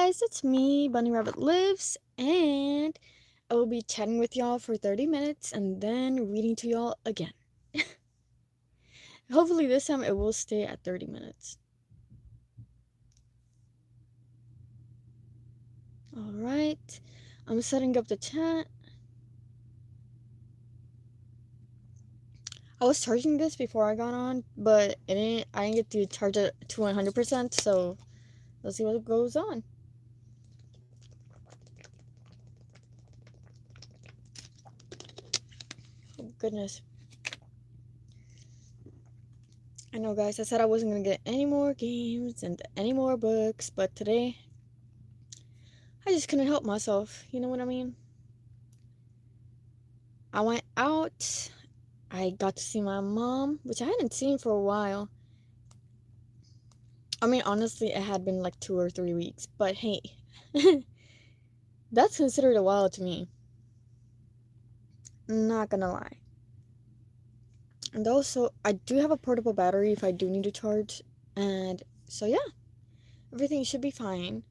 guys, it's me, Bunny Rabbit Lives, and I will be chatting with y'all for 30 minutes and then reading to y'all again. Hopefully this time it will stay at 30 minutes. Alright, I'm setting up the chat. I was charging this before I got on, but I didn't get to charge it to 100%, so let's see what goes on. Oh, goodness. I know, guys, I said I wasn't gonna get any more games and any more books, but today I just couldn't help myself, you know what I mean? I went out, I got to see my mom, which I hadn't seen for a while. I mean, honestly, it had been like 2 or 3 weeks, but hey, that's considered a while to me. Not gonna lie. And also, I do have a portable battery if I do need to charge, and so yeah, everything should be fine.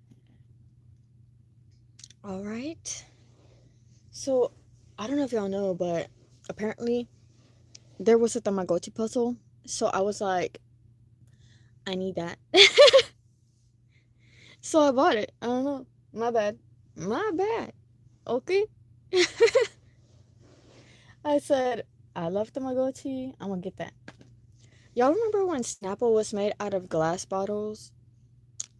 Alright. So, I don't know if y'all know, but apparently there was a Tamagotchi puzzle. So I was like, I need that. So I bought it. I don't know. My bad. My bad. Okay. I said, I love Tamagotchi. I'm gonna get that. Y'all remember when Snapple was made out of glass bottles?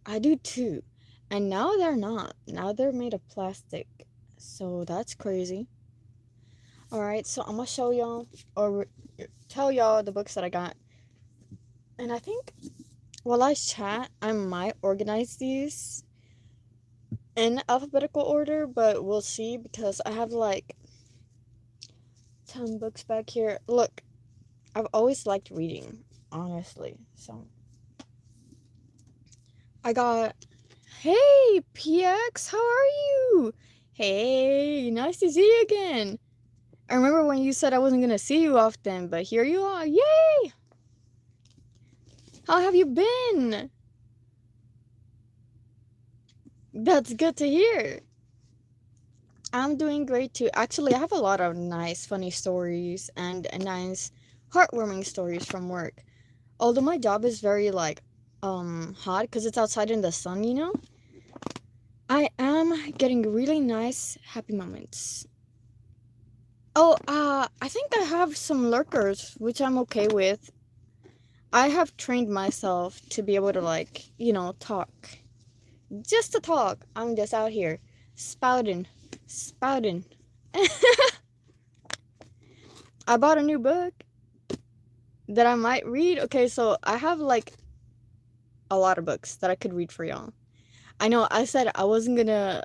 I do too. And now they're not. Now they're made of plastic. So that's crazy. Alright, so I'm gonna show y'all or tell y'all the books that I got. And I think while I chat, I might organize these in alphabetical order, but we'll see because I have like 10 books back here. Look, I've always liked reading, honestly. So I got, hey, PX, how are you? Hey, nice to see you again. I remember when you said I wasn't gonna see you often, but here you are. Yay! How have you been? That's good to hear. I'm doing great too. Actually, I have a lot of nice, funny stories and nice, heartwarming stories from work. Although my job is very like hot because it's outside in the sun, you know. I am getting really nice, happy moments. Oh, I think I have some lurkers, which I'm okay with. I have trained myself to be able to like, talk. Just to talk. I'm just out here spouting. I bought a new book that I might read. Okay, so I have like a lot of books that I could read for y'all. I know I said I wasn't gonna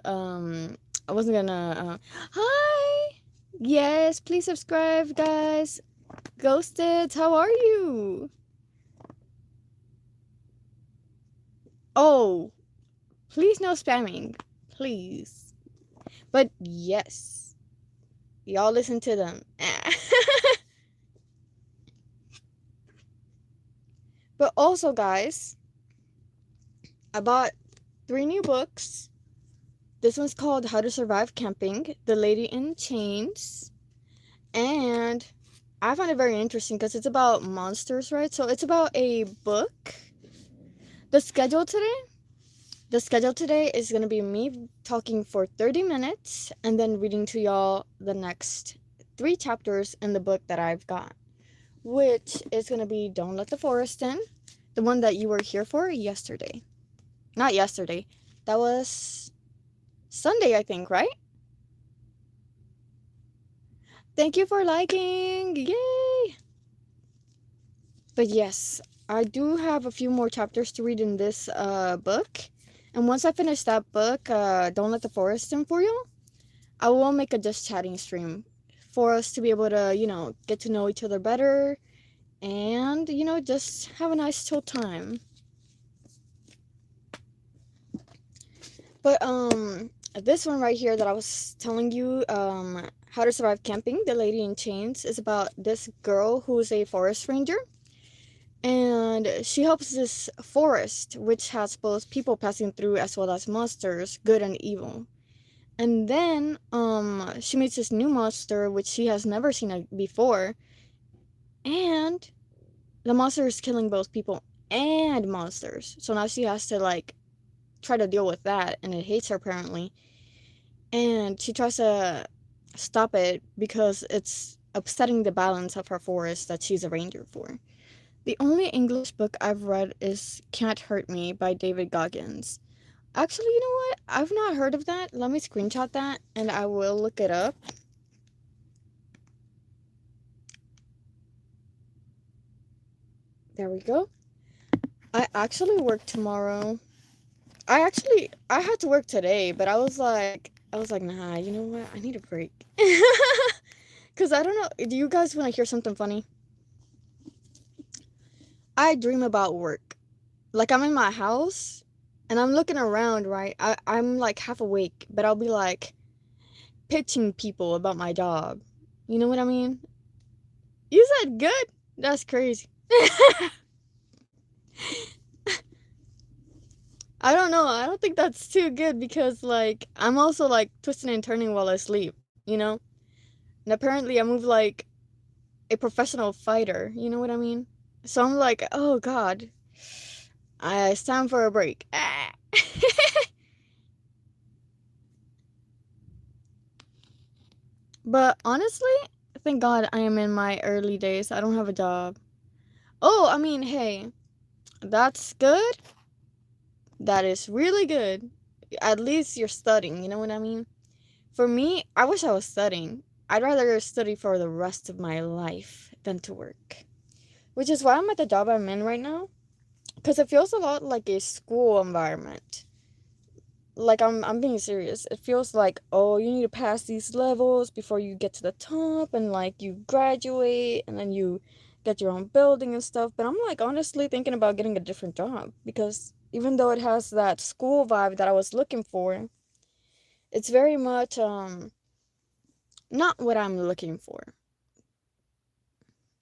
hi. Yes, please subscribe, guys. Ghosted, how are you? Oh, please no spamming. Please. But yes. Y'all listen to them. But also, guys, I bought 3 new books. This one's called How to Survive Camping, The Lady in Chains. And I found it very interesting because it's about monsters, right? So it's about a book. The schedule today is going to be me talking for 30 minutes and then reading to y'all the next 3 chapters in the book that I've got, which is going to be Don't Let the Forest In, the one that you were here for yesterday. Not yesterday. That was Sunday, I think, right? Thank you for liking. Yay! But yes, I do have a few more chapters to read in this book. And once I finish that book, Don't Let the Forest In for you, I will make a just chatting stream for us to be able to, get to know each other better and, just have a nice chill time. But, this one right here that I was telling you, How to Survive Camping, The Lady in Chains, is about this girl who's a forest ranger. And she helps this forest, which has both people passing through as well as monsters, good and evil. And then she meets this new monster which she has never seen before, and the monster is killing both people and monsters. So now she has to like try to deal with that, and it hates her apparently. And she tries to stop it because it's upsetting the balance of her forest that she's a ranger for. The only English book I've read is Can't Hurt Me by David Goggins. Actually, you know what? I've not heard of that. Let me screenshot that and I will look it up. There we go. I actually work tomorrow. I had to work today, but I was like, nah, you know what? I need a break. Cause I don't know. Do you guys want to hear something funny? I dream about work. Like I'm in my house and I'm looking around, right? I'm like half awake, but I'll be like pitching people about my job. You know what I mean? You said good? That's crazy. I don't know. I don't think that's too good because like I'm also like twisting and turning while I sleep, you know? And apparently I move like a professional fighter, you know what I mean? So I'm like, oh god, it's time for a break. Ah. But honestly, thank God I am in my early days. I don't have a job. Oh, I mean, hey, that's good. That is really good. At least you're studying, you know what I mean? For me, I wish I was studying. I'd rather study for the rest of my life than to work. Which is why I'm at the job I'm in right now. Because it feels a lot like a school environment. Like I'm being serious. It feels like, oh, you need to pass these levels before you get to the top, and like you graduate and then you get your own building and stuff. But I'm like honestly thinking about getting a different job because even though it has that school vibe that I was looking for, it's very much not what I'm looking for.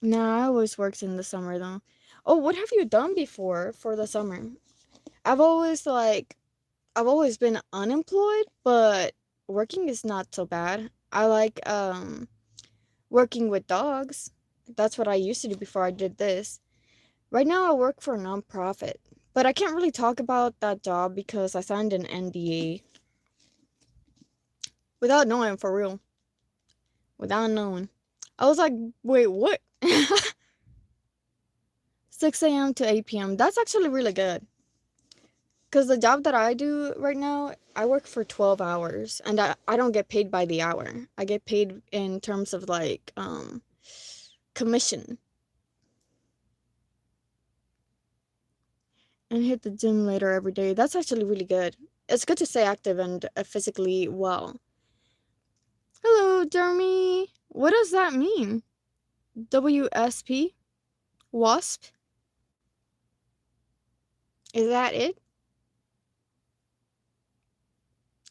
Nah, I always worked in the summer though. Oh, what have you done before for the summer? I've always like I've always been unemployed, but working is not so bad. I like working with dogs. That's what I used to do before I did this. Right now I work for a nonprofit, but I can't really talk about that job because I signed an NDA without knowing for real. Without knowing. I was like, "Wait, what?" 6 a.m. to 8 p.m. That's actually really good. Because the job that I do right now, I work for 12 hours and I don't get paid by the hour. I get paid in terms of like commission. And hit the gym later every day. That's actually really good. It's good to stay active and physically well. Hello, Jeremy. What does that mean? WSP? WASP? Is that it?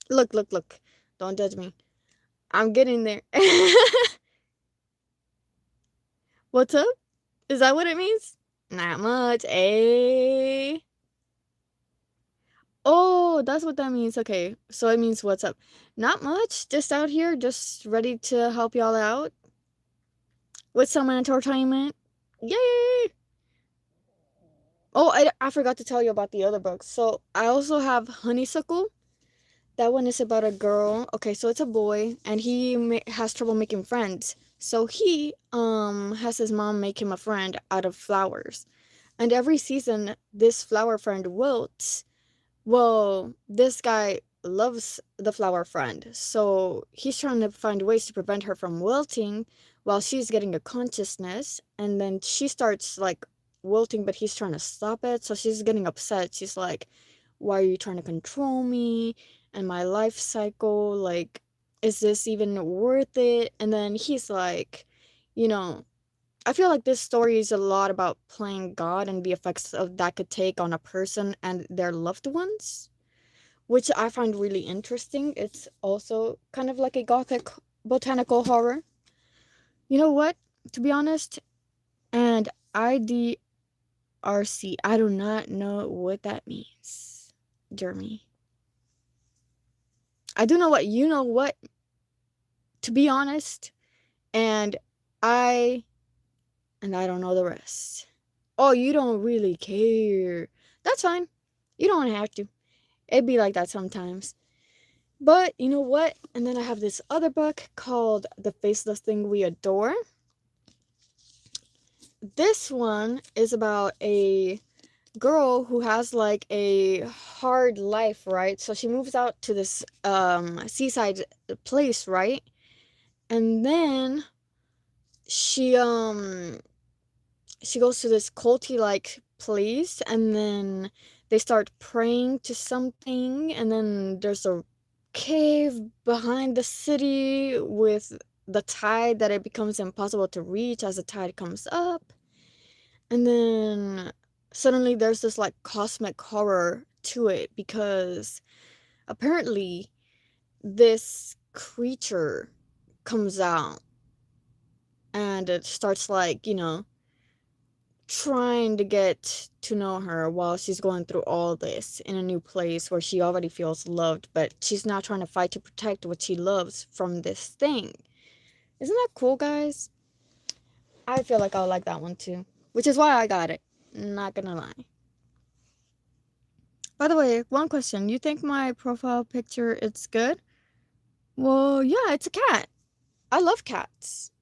Look, look, look. Don't judge me. I'm getting there. What's up? Is that what it means? Not much, eh? Oh, that's what that means. Okay, so it means what's up? Not much. Just out here, just ready to help y'all out with some entertainment. Yay! Oh, I forgot to tell you about the other books. So I also have Honeysuckle. That one is about a girl. Okay, so it's a boy, and he has trouble making friends. So he has his mom make him a friend out of flowers. And every season, this flower friend wilts. Well, this guy loves the flower friend, so he's trying to find ways to prevent her from wilting while she's getting a consciousness, and then she starts like wilting, but he's trying to stop it, so she's getting upset. She's like, "Why are you trying to control me and my life cycle? Like, is this even worth it?" And then he's like, you know, I feel like this story is a lot about playing God and the effects of that could take on a person and their loved ones, which I find really interesting. It's also kind of like a gothic botanical horror. You know what? To be honest, and I RC. I do not know what that means, Jeremy. I do know what you know what, to be honest, and I I don't know the rest. Oh, you don't really care. That's fine. You don't have to. It'd be like that sometimes. But you know what? And then I have this other book called The Faceless Thing We Adore. This one is about a girl who has like a hard life, right? So she moves out to this seaside place, right? And then she she goes to this culty like place, and then they start praying to something, and then there's a cave behind the city with the tide that it becomes impossible to reach as the tide comes up. And then suddenly there's this like cosmic horror to it because apparently this creature comes out and it starts like, trying to get to know her while she's going through all this in a new place where she already feels loved, but she's now trying to fight to protect what she loves from this thing. Isn't that cool, guys? I feel like I'll like that one too, which is why I got it. Not gonna lie. By the way, one question. You think my profile picture is good? Well, yeah, it's a cat. I love cats.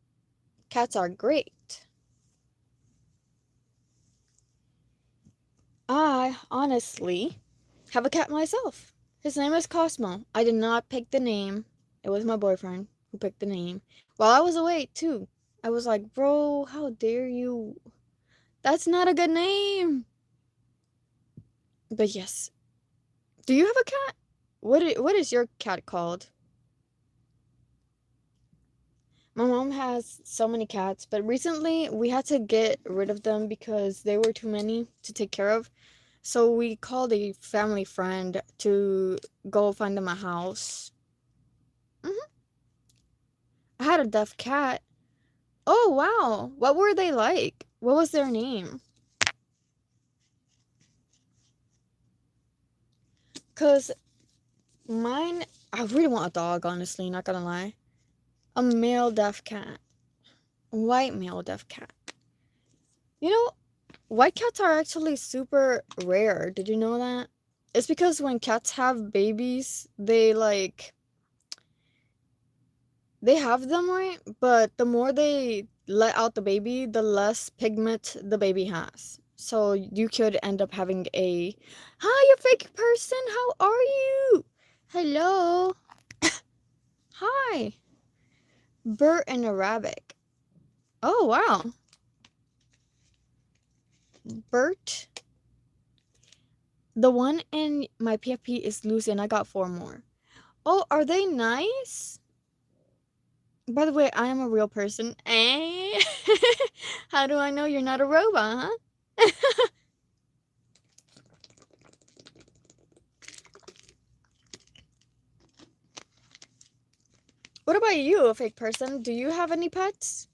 Cats are great. I honestly have a cat myself. His name is Cosmo. I did not pick the name. It was my boyfriend who picked the name. While I was away, too. I was like, bro, how dare you? That's not a good name. But yes. Do you have a cat? What is your cat called? My mom has so many cats, but recently we had to get rid of them because they were too many to take care of. So we called a family friend to go find them a house. hmm I had a deaf cat. Oh, wow. What were they like? What was their name? Because mine, I really want a dog, honestly, not gonna lie. A male deaf cat. White male deaf cat. You know, white cats are actually super rare. Did you know that? It's because when cats have babies, they have them, right? But the more they let out the baby, the less pigment the baby has. So you could end up having a, hi, you fake person, how are you? Hello. Hi. Bert and Arabic. Oh, wow. Bert. The one in my PFP is Lucy, and I got 4 more. Oh, are they nice? By the way, I am a real person. Eh? How do I know you're not a robot, huh? What about you, a fake person? Do you have any pets?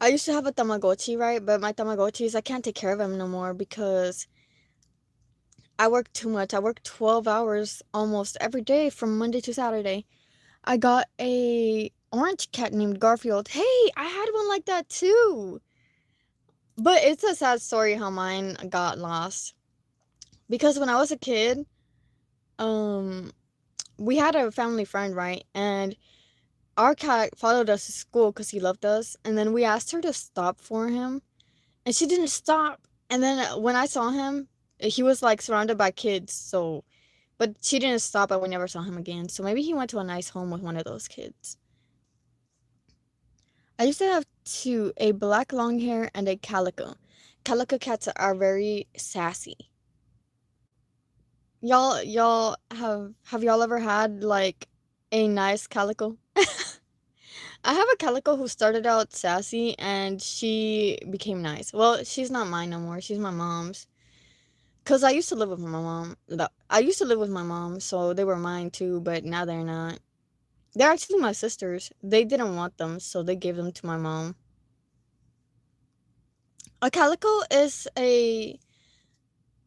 I used to have a Tamagotchi, right? But my Tamagotchis, I can't take care of them no more because I work too much. I work 12 hours almost every day from Monday to Saturday. I got a orange cat named Garfield. Hey, I had one like that too. But it's a sad story how mine got lost. Because when I was a kid, um, we had a family friend, right? And our cat followed us to school because he loved us. And then we asked her to stop for him. And she didn't stop. And then when I saw him, he was like surrounded by kids. So, but she didn't stop and we never saw him again. So maybe he went to a nice home with one of those kids. I used to have two, a black long hair and a calico. Calico cats are very sassy. Y'all have y'all ever had like a nice calico? I have a calico who started out sassy and she became nice. Well, she's not mine no more. She's my mom's. Cause I used to live with my mom. I used to live with my mom, so they were mine too, but now they're not. They're actually my sisters. They didn't want them, so they gave them to my mom. A calico is a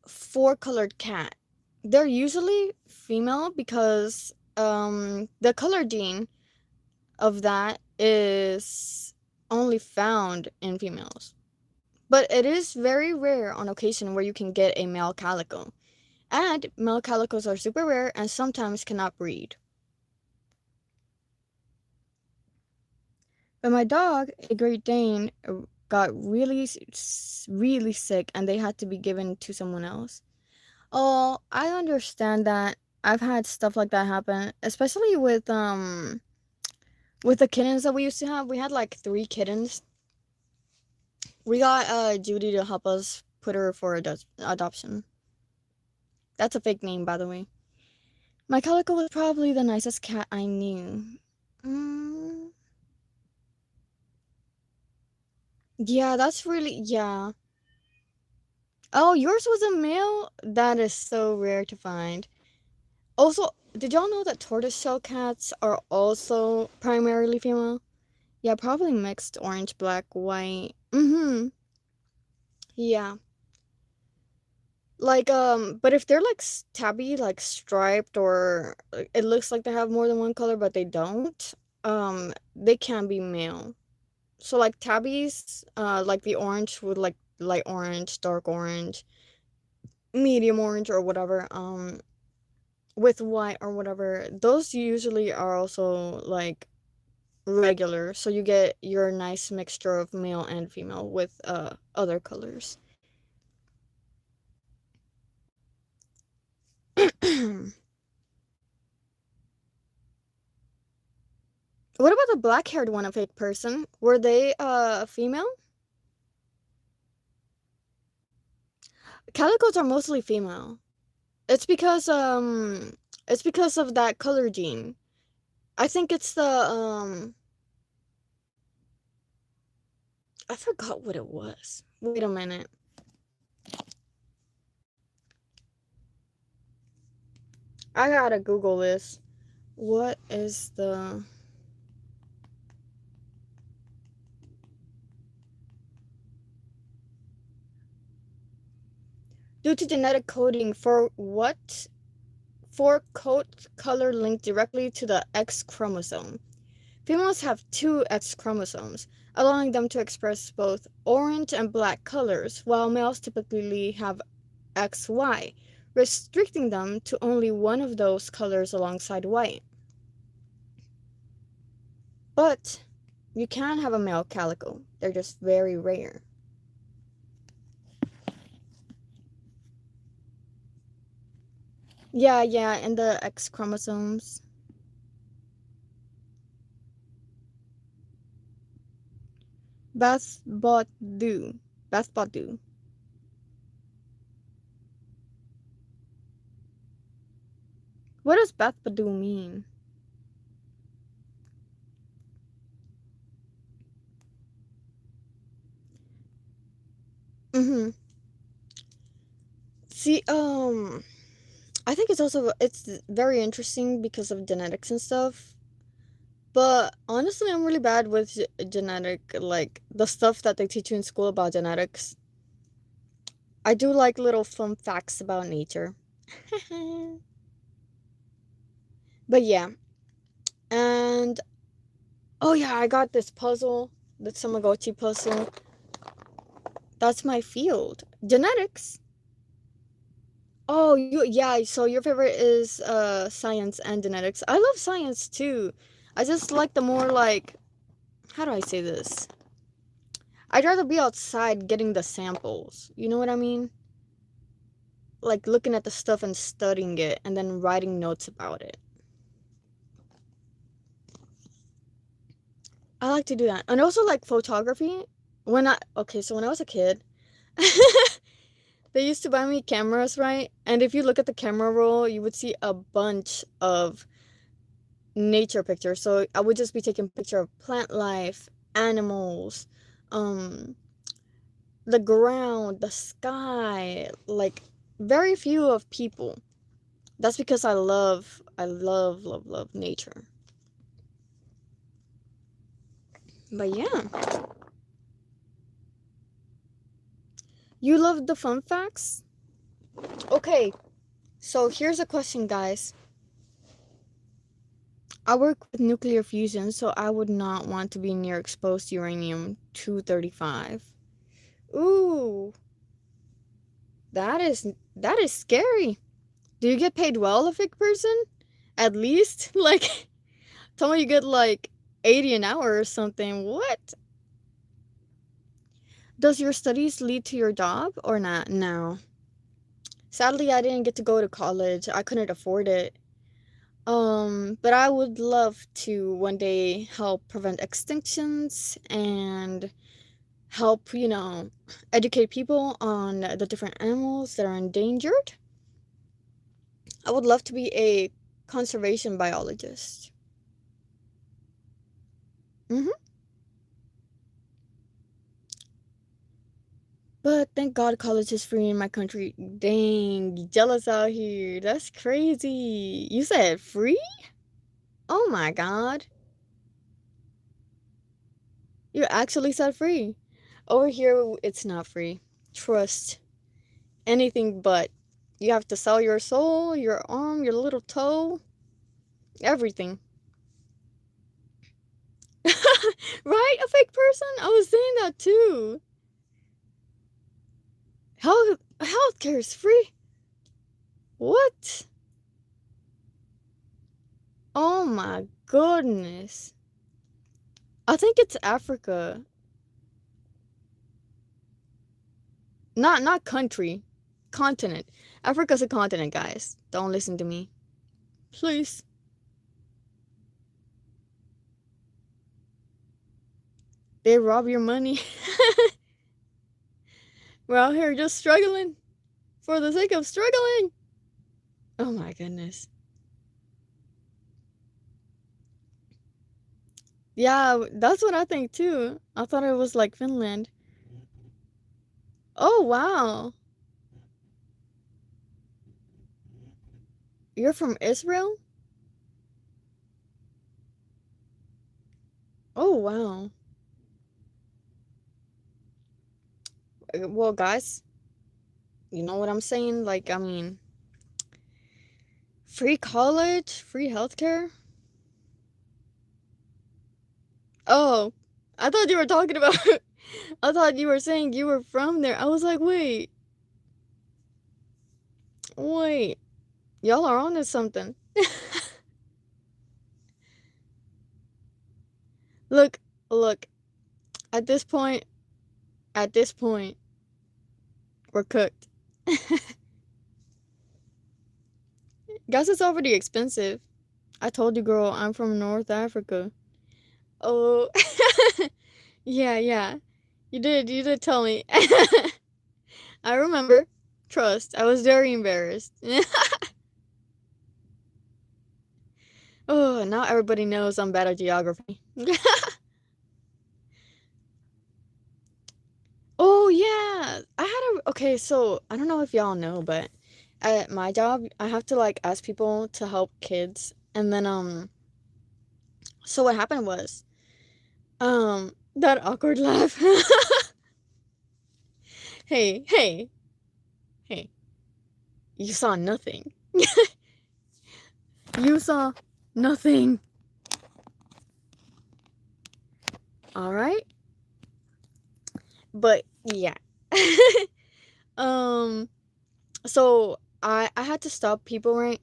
four-colored cat. They're usually female because the color gene of that is only found in females. But it is very rare on occasion where you can get a male calico. And male calicos are super rare and sometimes cannot breed. But my dog, a Great Dane, got really sick and they had to be given to someone else. Oh, I understand that. I've had stuff like that happen, especially with the kittens that we used to have. We had like three kittens. We got Judy to help us put her for adoption. That's a fake name, by the way. My calico was probably the nicest cat I knew. Mm, yeah, that's really, yeah. Oh, yours was a male? That is so rare to find. Also, did y'all know that tortoiseshell cats are also primarily female? Yeah, probably mixed orange, black, white. Mm-hmm. Yeah. Like, but if they're like tabby, like striped, or it looks like they have more than one color, but they don't, they can be male. So like tabbies, like the orange with like light orange, dark orange, medium orange, or whatever, with white or whatever, those usually are also like regular. So you get your nice mixture of male and female with other colors. What about the black-haired one, a fake person? Were they female? Calicos are mostly female. It's because of that color gene. I think it's the I forgot what it was. Wait a minute. I gotta Google this. What is the due to genetic coding for what? For coat color linked directly to the X chromosome. Females have two X chromosomes, allowing them to express both orange and black colors, while males typically have XY, restricting them to only one of those colors alongside white. But you can have a male calico. They're just very rare. Yeah, yeah, and the X chromosomes. Bath bot do. Bath bot do. What does Bath Badu mean? Mm-hmm. See, I think it's very interesting because of genetics and stuff. But honestly, I'm really bad with genetic, like the stuff that they teach you in school about genetics. I do like little fun facts about nature. But yeah, and oh yeah, I got this puzzle, the Tamagotchi puzzle. That's my field, genetics. Oh, yeah, so your favorite is science and genetics. I love science too. I just like the more like how do I say this? I'd rather be outside getting the samples. You know what I mean? Like looking at the stuff and studying it and then writing notes about it. I like to do that. And also like photography. When I was a kid, they used to buy me cameras, right? And if you look at the camera roll, you would see a bunch of nature pictures. So I would just be taking picture of plant life, animals, um, the ground, the sky, like very few of people. That's because I love nature. But yeah. You love the fun facts? Okay, so here's a question, guys. I work with nuclear fusion, so I would not want to be near exposed uranium 235. Ooh, that is scary. Do you get paid well, a fake person? At least? Like, tell me you get like 80 an hour or something. What? Does your studies lead to your job or not? No. Sadly, I didn't get to go to college. I couldn't afford it. But I would love to one day help prevent extinctions and help, educate people on the different animals that are endangered. I would love to be a conservation biologist. Mm-hmm. But thank God college is free in my country. Dang, jealous out here. That's crazy. You said free? Oh my God. You actually said free. Over here, it's not free. Trust. Anything but. You have to sell your soul, your arm, your little toe, everything. Right? A fake person? I was saying that too. Healthcare is free? What? Oh my goodness. I think it's Africa. Not country. Continent. Africa's a continent, guys. Don't listen to me. Please. They rob your money. We're out here just struggling for the sake of struggling. Oh my goodness. Yeah, that's what I think too. I thought it was like Finland. Oh wow. You're from Israel? Oh wow. Well, guys, you know what I'm saying? Like, I mean, free college, free healthcare. Oh, I thought you were talking about. I thought you were saying you were from there. I was like, wait, y'all are on to something. Look, look. At this point, at this point, we're cooked. Gas is already expensive. I told you, girl, I'm from North Africa. Oh, yeah. You did tell me. I remember. Trust. I was very embarrassed. Oh, now everybody knows I'm bad at geography. Oh, yeah. Okay, so I don't know if y'all know, but at my job, I have to like ask people to help kids. And then, so what happened was, that awkward laugh. Hey, hey, you saw nothing. You saw nothing. All right? But yeah. um so I had to stop people, right?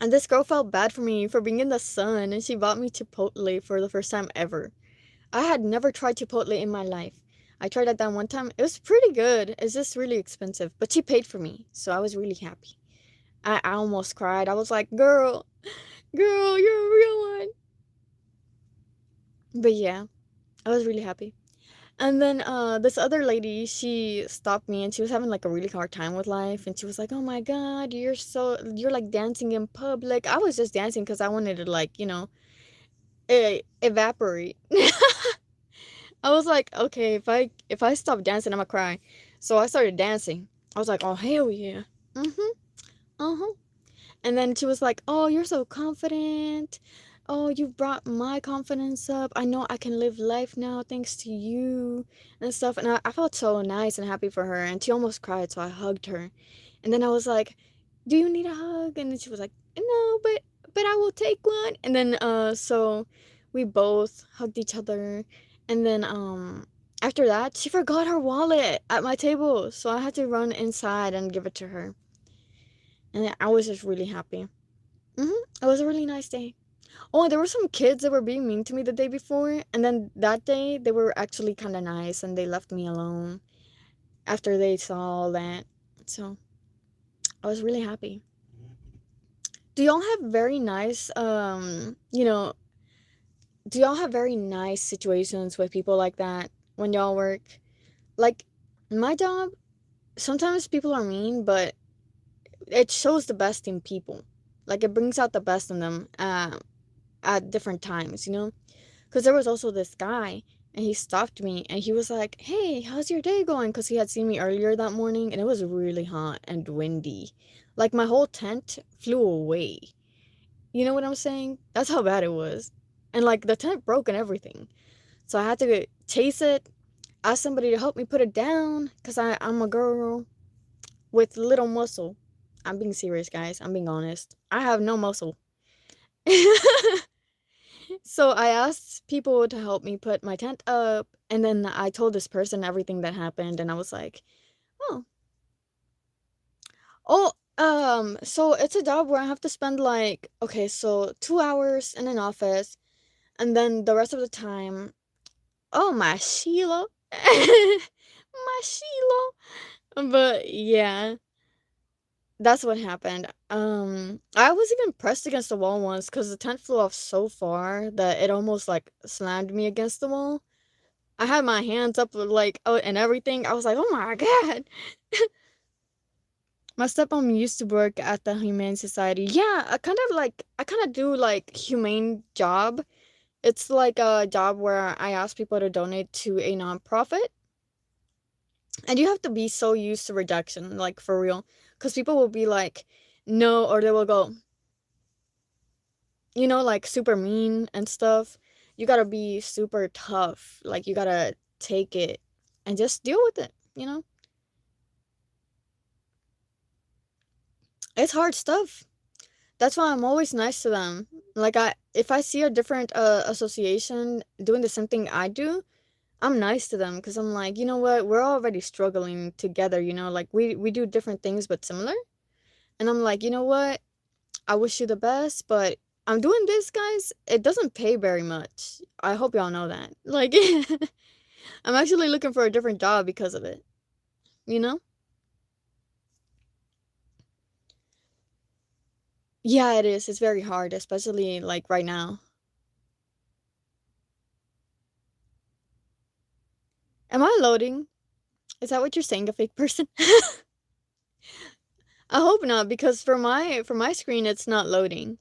And this girl felt bad for me for being in the sun and she bought me Chipotle for the first time ever. I had never tried Chipotle in my life. I tried it that one time. It was pretty good. It's just really expensive, but she paid for me, so I was really happy. I almost cried. I was like, girl, you're a real one. But yeah, I was really happy. And then this other lady, she stopped me and she was having like a really hard time with life and she was like, "Oh my God, you're like dancing in public." I was just dancing cuz I wanted to like, evaporate. I was like, "Okay, if I stop dancing, I'm gonna cry." So I started dancing. I was like, "Oh, hell yeah." Mhm. Uh-huh. And then she was like, "Oh, you're so confident. "Oh, you brought my confidence up. I know I can live life now thanks to you," and stuff. And I felt so nice and happy for her. And she almost cried, so I hugged her. And then I was like, "Do you need a hug?" And then she was like, "No, but I will take one." And then so we both hugged each other. And then after that, she forgot her wallet at my table, so I had to run inside and give it to her. And I was just really happy. It was a really nice day. Oh, there were some kids that were being mean to me the day before, and then that day they were actually kind of nice and they left me alone after they saw all that. So I was really happy. Do y'all have very nice, do y'all have very nice situations with people like that when y'all work? Like, my job, sometimes people are mean, but it shows the best in people. Like, it brings out the best in them at different times, you know? Because there was also this guy, and he stopped me, and he was like, "Hey, how's your day going?" Because he had seen me earlier that morning, and it was really hot and windy. Like, my whole tent flew away. You know what I'm saying? That's how bad it was. And, like, the tent broke and everything. So I had to chase it, ask somebody to help me put it down, because I'm a girl with little muscle. I'm being serious, guys. I'm being honest. I have no muscle. So I asked people to help me put my tent up, and then I told this person everything that happened, and I was like, "Oh, so it's a job where I have to spend like, okay, so 2 hours in an office, and then the rest of the time, oh my Sheila, my Sheila." But yeah, that's what happened. I was even pressed against the wall once because the tent flew off so far that it almost like slammed me against the wall. I had my hands up, like, oh, and everything. I was like, "Oh my god." My stepmom used to work at the Humane Society. Yeah, I kind of do like humane job. It's like a job where I ask people to donate to a nonprofit, and you have to be so used to rejection, like for real, because people will be like, no, or they will go, like super mean and stuff. You gotta be super tough. Like you gotta take it and just deal with it. It's hard stuff. That's why I'm always nice to them. Like if I see a different association doing the same thing I do, I'm nice to them because I'm like, you know what? We're already struggling together, like we do different things but similar. And I'm like, you know what? I wish you the best, but I'm doing this, guys. It doesn't pay very much. I hope y'all know that. Like I'm actually looking for a different job because of it, you know? Yeah, it is. It's very hard, especially like right now. Am I loading? Is that what you're saying, a fake person? I hope not, because for my screen it's not loading.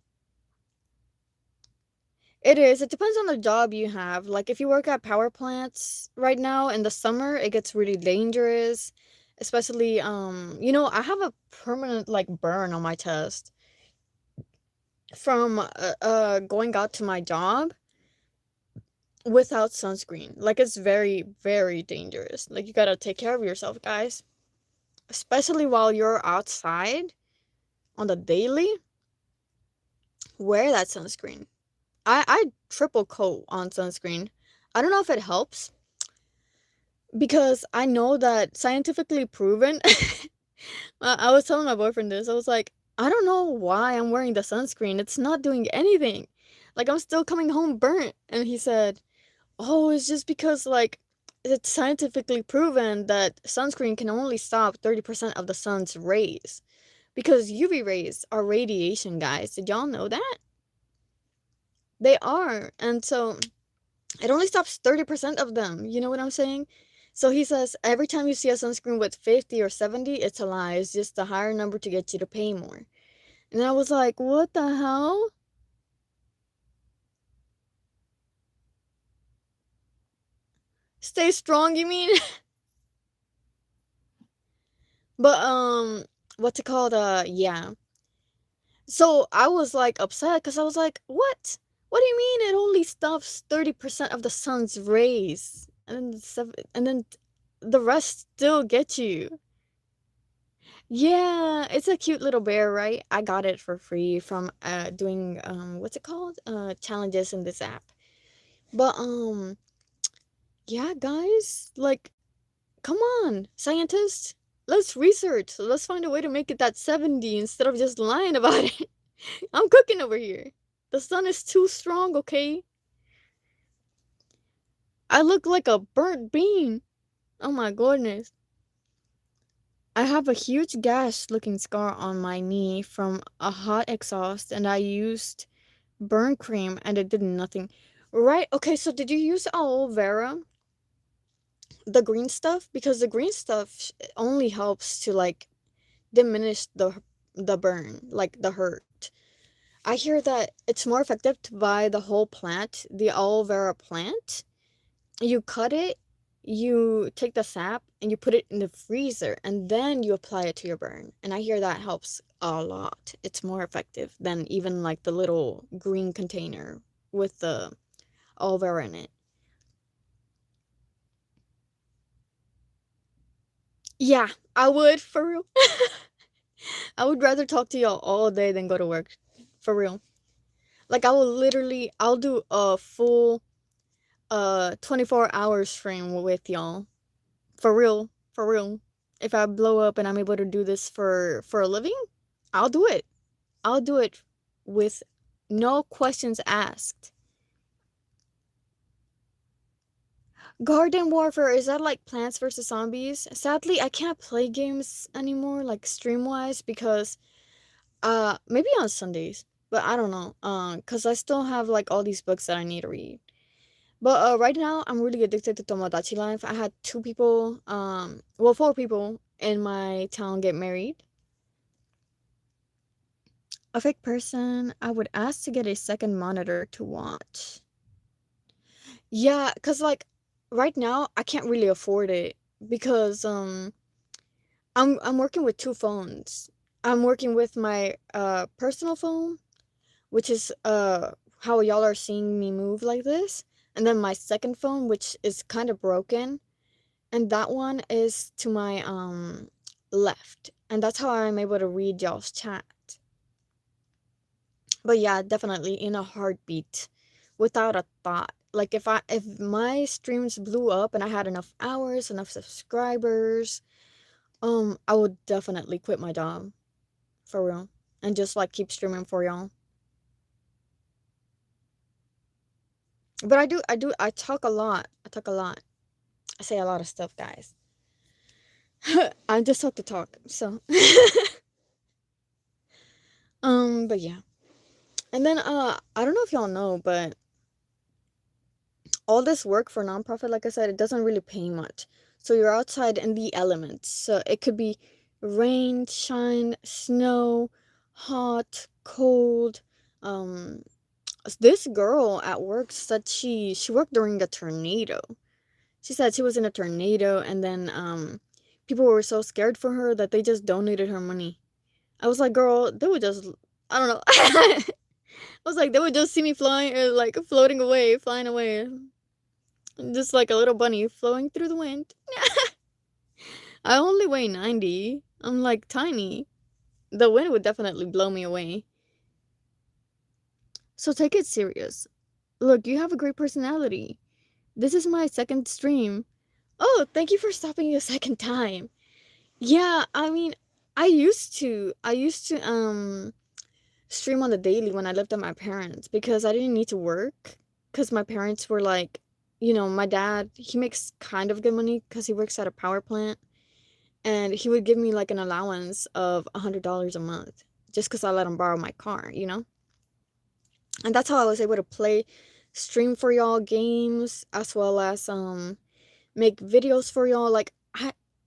It is. It depends on the job you have. Like if you work at power plants right now in the summer, it gets really dangerous. Especially I have a permanent like burn on my chest from going out to my job without sunscreen. Like it's very very dangerous. Like you got to take care of yourself, guys. Especially while you're outside on the daily, wear that sunscreen. I triple coat on sunscreen. I don't know if it helps because I know that scientifically proven. I was telling my boyfriend this. I was like, I don't know why I'm wearing the sunscreen. It's not doing anything. Like I'm still coming home burnt. And he said, "Oh, it's just because like it's scientifically proven that sunscreen can only stop 30% of the sun's rays because UV rays are radiation, guys. Did y'all know that? They are. And so it only stops 30% of them. You know what I'm saying? So he says every time you see a sunscreen with 50 or 70, it's a lie. It's just a higher number to get you to pay more. And I was like, what the hell? Stay strong, you mean? But what's it called? Yeah. So I was like upset because I was like, what? What do you mean it only stops 30% of the sun's rays? And then the rest still get you. Yeah, it's a cute little bear, right? I got it for free from doing what's it called? Challenges in this app. But yeah, guys, like come on, scientists. Let's research. Let's find a way to make it that 70 instead of just lying about it. I'm cooking over here. The sun is too strong, okay? I look like a burnt bean. Oh my goodness. I have a huge gash looking scar on my knee from a hot exhaust, and I used burn cream and it did nothing. Right? Okay, so did you use aloe vera? The green stuff? Because the green stuff only helps to like diminish the burn, like the hurt. I hear that it's more effective to buy the whole plant, the aloe vera plant. You cut it, you take the sap, and you put it in the freezer, and then you apply it to your burn. And I hear that helps a lot. It's more effective than even like the little green container with the aloe vera in it. Yeah, I would for real. I would rather talk to y'all all day than go to work. For real. Like I'll do a full 24-hour stream with y'all. For real. For real. If I blow up and I'm able to do this for a living, I'll do it. I'll do it with no questions asked. Garden Warfare, is that like Plants vs Zombies? Sadly, I can't play games anymore like stream-wise because maybe on Sundays, but I don't know. Cuz I still have like all these books that I need to read. But right now I'm really addicted to Tomodachi Life. I had two people, well, four people in my town get married. A fake person, I would ask to get a second monitor to watch. Yeah, cuz like right now I can't really afford it because I'm working with two phones. I'm working with my personal phone, which is how y'all are seeing me move like this, and then my second phone, which is kind of broken, and that one is to my left, and that's how I'm able to read y'all's chat. But yeah, definitely in a heartbeat, without a thought. Like if my streams blew up and I had enough hours, enough subscribers, I would definitely quit my job for real and just like keep streaming for y'all. But I talk a lot. I talk a lot. I say a lot of stuff, guys. I just talk to talk. So but yeah. And then I don't know if y'all know, but all this work for nonprofit, like I said, it doesn't really pay much. So you're outside in the elements. So it could be rain, shine, snow, hot, cold. Um, this girl at work said she worked during a tornado. She said she was in a tornado, and then people were so scared for her that they just donated her money. I was like, girl, they would just, I don't know. I was like, they would just see me flying or like floating away, flying away. Just like a little bunny flowing through the wind. I only weigh 90. I'm like tiny. The wind would definitely blow me away. So take it serious. Look, you have a great personality. This is my second stream. Oh, thank you for stopping a second time. Yeah, I mean, I used to stream on the daily when I lived at my parents because I didn't need to work because my parents were like, my dad, he makes kind of good money because he works at a power plant, and he would give me like an allowance of $100 a month just because I let him borrow my car. And that's how I was able to stream for y'all games as well as make videos for y'all. Like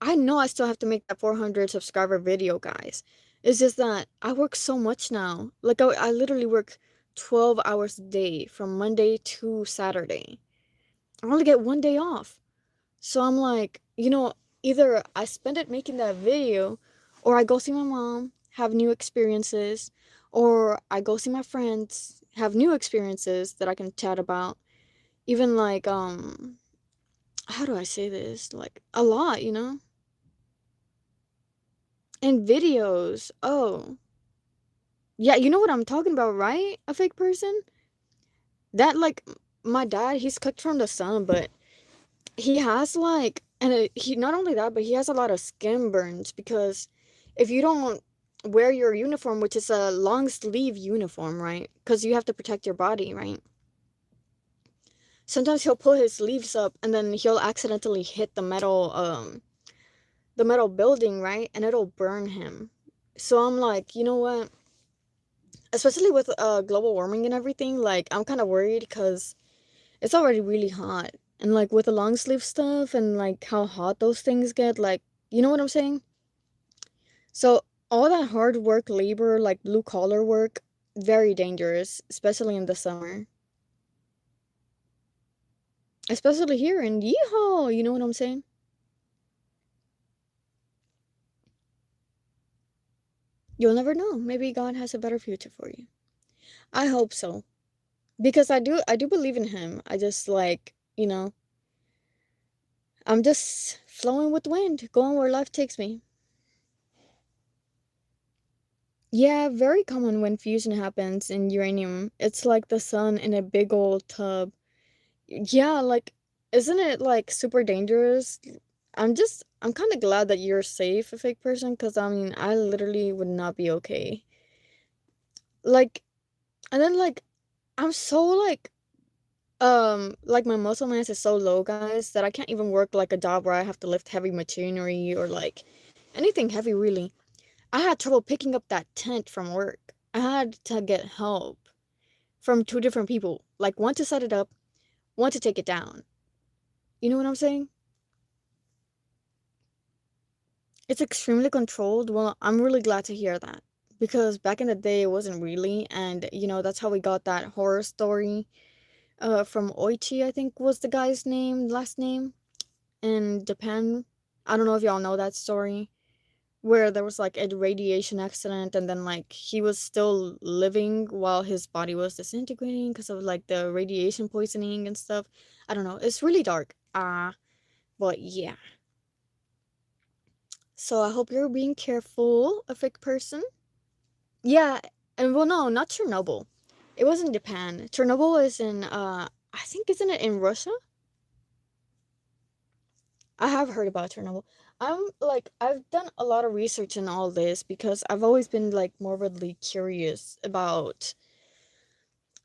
I know I still have to make that 400 subscriber video, guys. It's just that I work so much now. Like I literally work 12 hours a day from Monday to Saturday. I only get one day off. So I'm like, either I spend it making that video or I go see my mom, have new experiences, or I go see my friends, have new experiences that I can chat about. Even like how do I say this? Like a lot, you know? And videos. Oh. Yeah, you know what I'm talking about, right? A fake person? That like my dad, he's cooked from the sun, but he has like and he not only that, but he has a lot of skin burns because if you don't wear your uniform, which is a long sleeve uniform, right? Because you have to protect your body, right? Sometimes he'll pull his sleeves up and then he'll accidentally hit the metal building, right? And it'll burn him. So I'm like, you know what? Especially with global warming and everything, like I'm kind of worried because it's already really hot. And like with the long sleeve stuff and like how hot those things get, like you know what I'm saying? So all that hard work, labor, like blue collar work, very dangerous, especially in the summer. Especially here in Yeehaw, you know what I'm saying? You'll never know. Maybe God has a better future for you. I hope so. Because I do believe in him. I just like, I'm just flowing with the wind, going where life takes me. Yeah, very common when fusion happens in uranium. It's like the sun in a big old tub. Yeah, like, isn't it like super dangerous? I'm kind of glad that you're safe, a fake person, because I mean, I literally would not be okay. Like, and then like, I'm so like my muscle mass is so low, guys, that I can't even work like a job where I have to lift heavy machinery or like anything heavy, really. I had trouble picking up that tent from work. I had to get help from two different people, like one to set it up, one to take it down. You know what I'm saying? It's extremely controlled. Well, I'm really glad to hear that because back in the day it wasn't really, and that's how we got that horror story from Oichi, I think was the guy's name, last name, in Japan. I don't know if y'all know that story where there was like a radiation accident and then like he was still living while his body was disintegrating because of like the radiation poisoning and stuff. I don't know. It's really dark. But yeah. So I hope you're being careful, a fake person. Yeah, and well, no, not Chernobyl. It was in Japan. Chernobyl is in, I think, isn't it in Russia? I have heard about Chernobyl. I've done a lot of research in all this because I've always been like morbidly curious about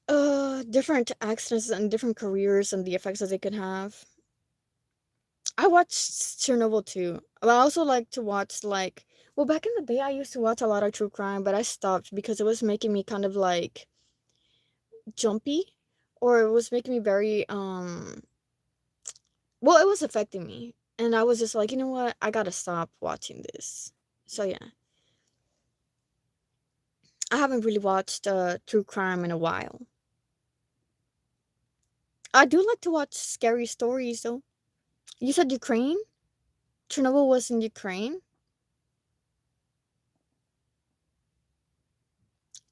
different accidents and different careers and the effects that they could have. I watched Chernobyl too. But I also like to watch well, back in the day I used to watch a lot of true crime, but I stopped because it was making me kind of like jumpy, or it was making me very well, it was affecting me. And I was just like, you know what? I gotta stop watching this. So yeah. I haven't really watched true crime in a while. I do like to watch scary stories though. You said Ukraine? Chernobyl was in Ukraine?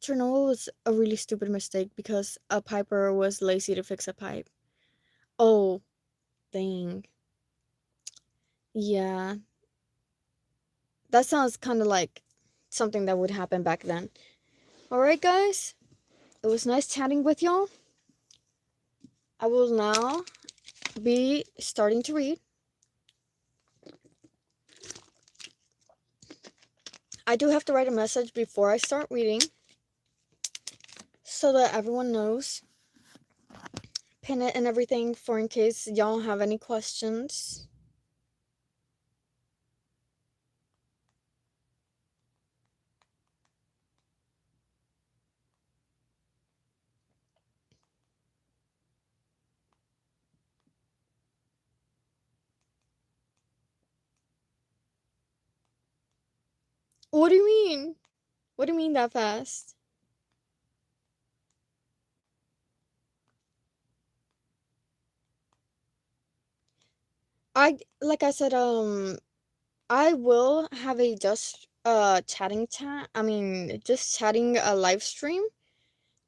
Chernobyl was a really stupid mistake because a piper was lazy to fix a pipe. Oh, dang. Yeah. That sounds kind of like something that would happen back then. Alright, guys. It was nice chatting with y'all. I will now be starting to read. I do have to write a message before I start reading so that everyone knows. Pin it and everything for in case y'all have any questions. What do you mean? What do you mean that fast? Like I said, I will have a just just chatting a live stream,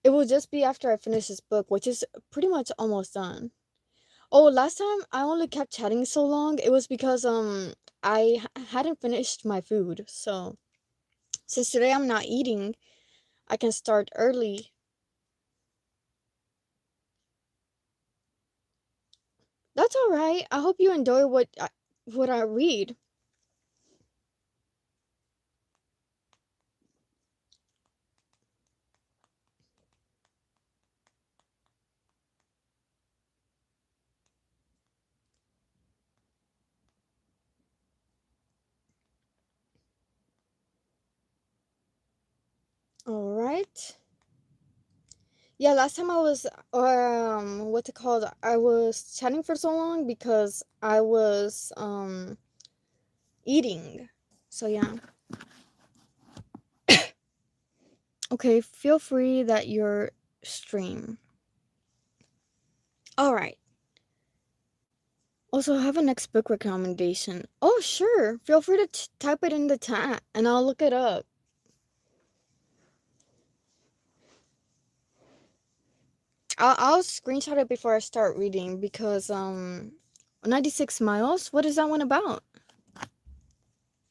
it will just be after I finish this book, which is pretty much almost done. Oh, last time I only kept chatting so long, it was because hadn't finished my food. So, since today I'm not eating, I can start early. That's all right. I hope you enjoy what I read. All right. Yeah, last time I was what's it called? I was chatting for so long because I was eating. So yeah. Okay, feel free that your stream. All right. Also, I have a next book recommendation. Oh, sure. Feel free to type it in the chat and I'll look it up. I'll screenshot it before I start reading because 96 Miles, what is that one about?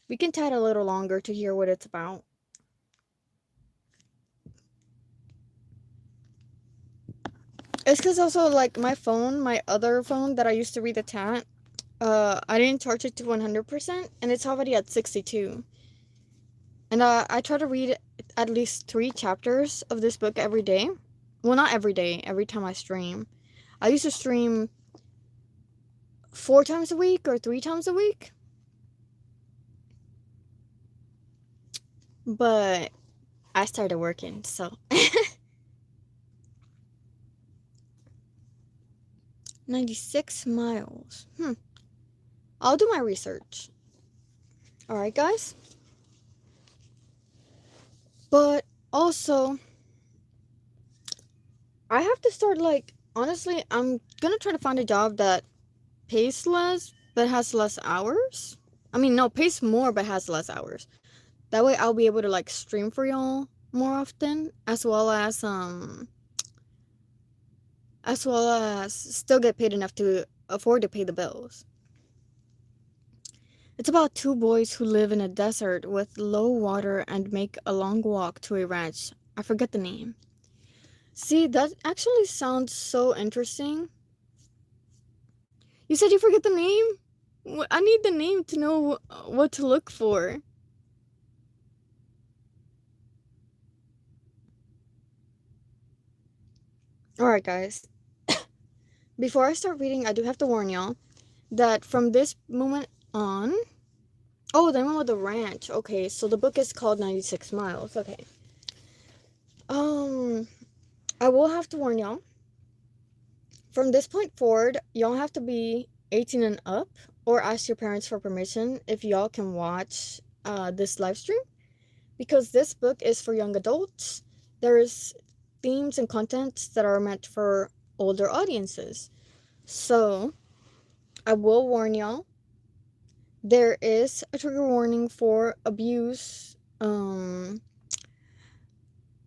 We can chat a little longer to hear what it's about. It's because also like my other phone that I used to read the chat, I didn't charge it to 100% and it's already at 62. And I try to read at least 3 chapters of this book every day. Well, not every day, every time I stream. I used to stream 4 times a week or 3 times a week. But I started working, so 96 miles. I'll do my research. Alright, guys. But also, I have to start, like, honestly, I'm gonna try to find a job that pays less, but has less hours. I mean, no, pays more, but has less hours. That way I'll be able to, like, stream for y'all more often, as well as still get paid enough to afford to pay the bills. It's about 2 boys who live in a desert with low water and make a long walk to a ranch. I forget the name. See, that actually sounds so interesting. You said you forget the name? I need the name to know what to look for. Alright, guys. Before I start reading, I do have to warn y'all that from this moment on... Oh, the name of the ranch. Okay, so the book is called 96 Miles. Okay. I will have to warn y'all. From this point forward, y'all have to be 18 and up or ask your parents for permission if y'all can watch this live stream. Because this book is for young adults. There's themes and contents that are meant for older audiences. So, I will warn y'all. There is a trigger warning for abuse,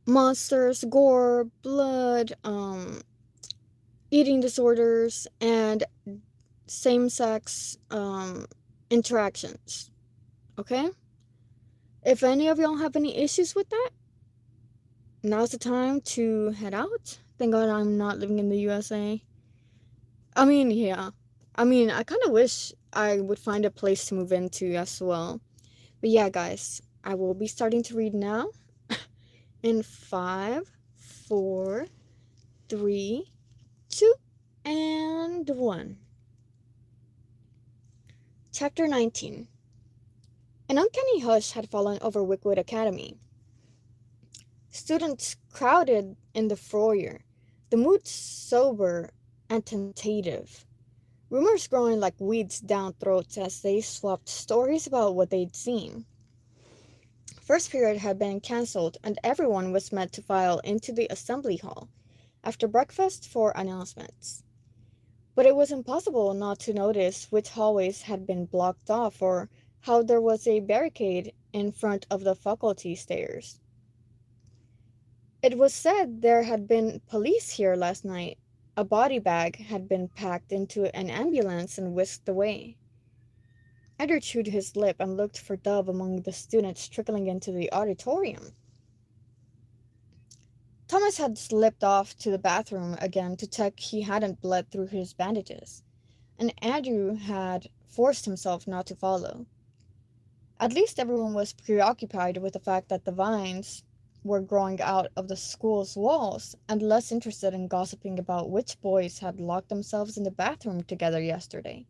monsters, gore, blood, eating disorders, and same-sex interactions. Okay? If any of y'all have any issues with that, now's the time to head out. Thank God I'm not living in the USA. I mean, yeah. I mean, I kind of wish I would find a place to move into as well. But yeah, guys, I will be starting to read now. In 5, 4, 3, 2, and 1. Chapter 19. An uncanny hush had fallen over Wickwood Academy. Students crowded in the foyer, the mood sober and tentative. Rumors growing like weeds down throats as they swapped stories about what they'd seen. First period had been cancelled and everyone was meant to file into the assembly hall after breakfast for announcements. But it was impossible not to notice which hallways had been blocked off or how there was a barricade in front of the faculty stairs. It was said there had been police here last night. A body bag had been packed into an ambulance and whisked away. Andrew chewed his lip and looked for Dove among the students trickling into the auditorium. Thomas had slipped off to the bathroom again to check he hadn't bled through his bandages, and Andrew had forced himself not to follow. At least everyone was preoccupied with the fact that the vines were growing out of the school's walls and less interested in gossiping about which boys had locked themselves in the bathroom together yesterday.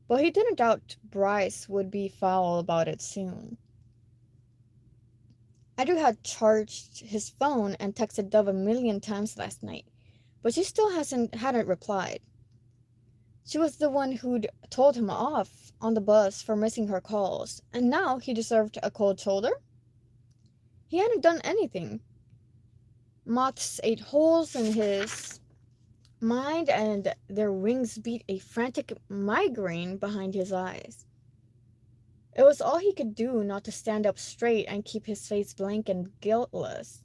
But he didn't doubt Bryce would be foul about it soon. Andrew had charged his phone and texted Dove a million times last night, but she still hadn't replied. She was the one who'd told him off on the bus for missing her calls, and now he deserved a cold shoulder? He hadn't done anything. Moths ate holes in his mind, and their wings beat a frantic migraine behind his eyes. It was all he could do not to stand up straight and keep his face blank and guiltless.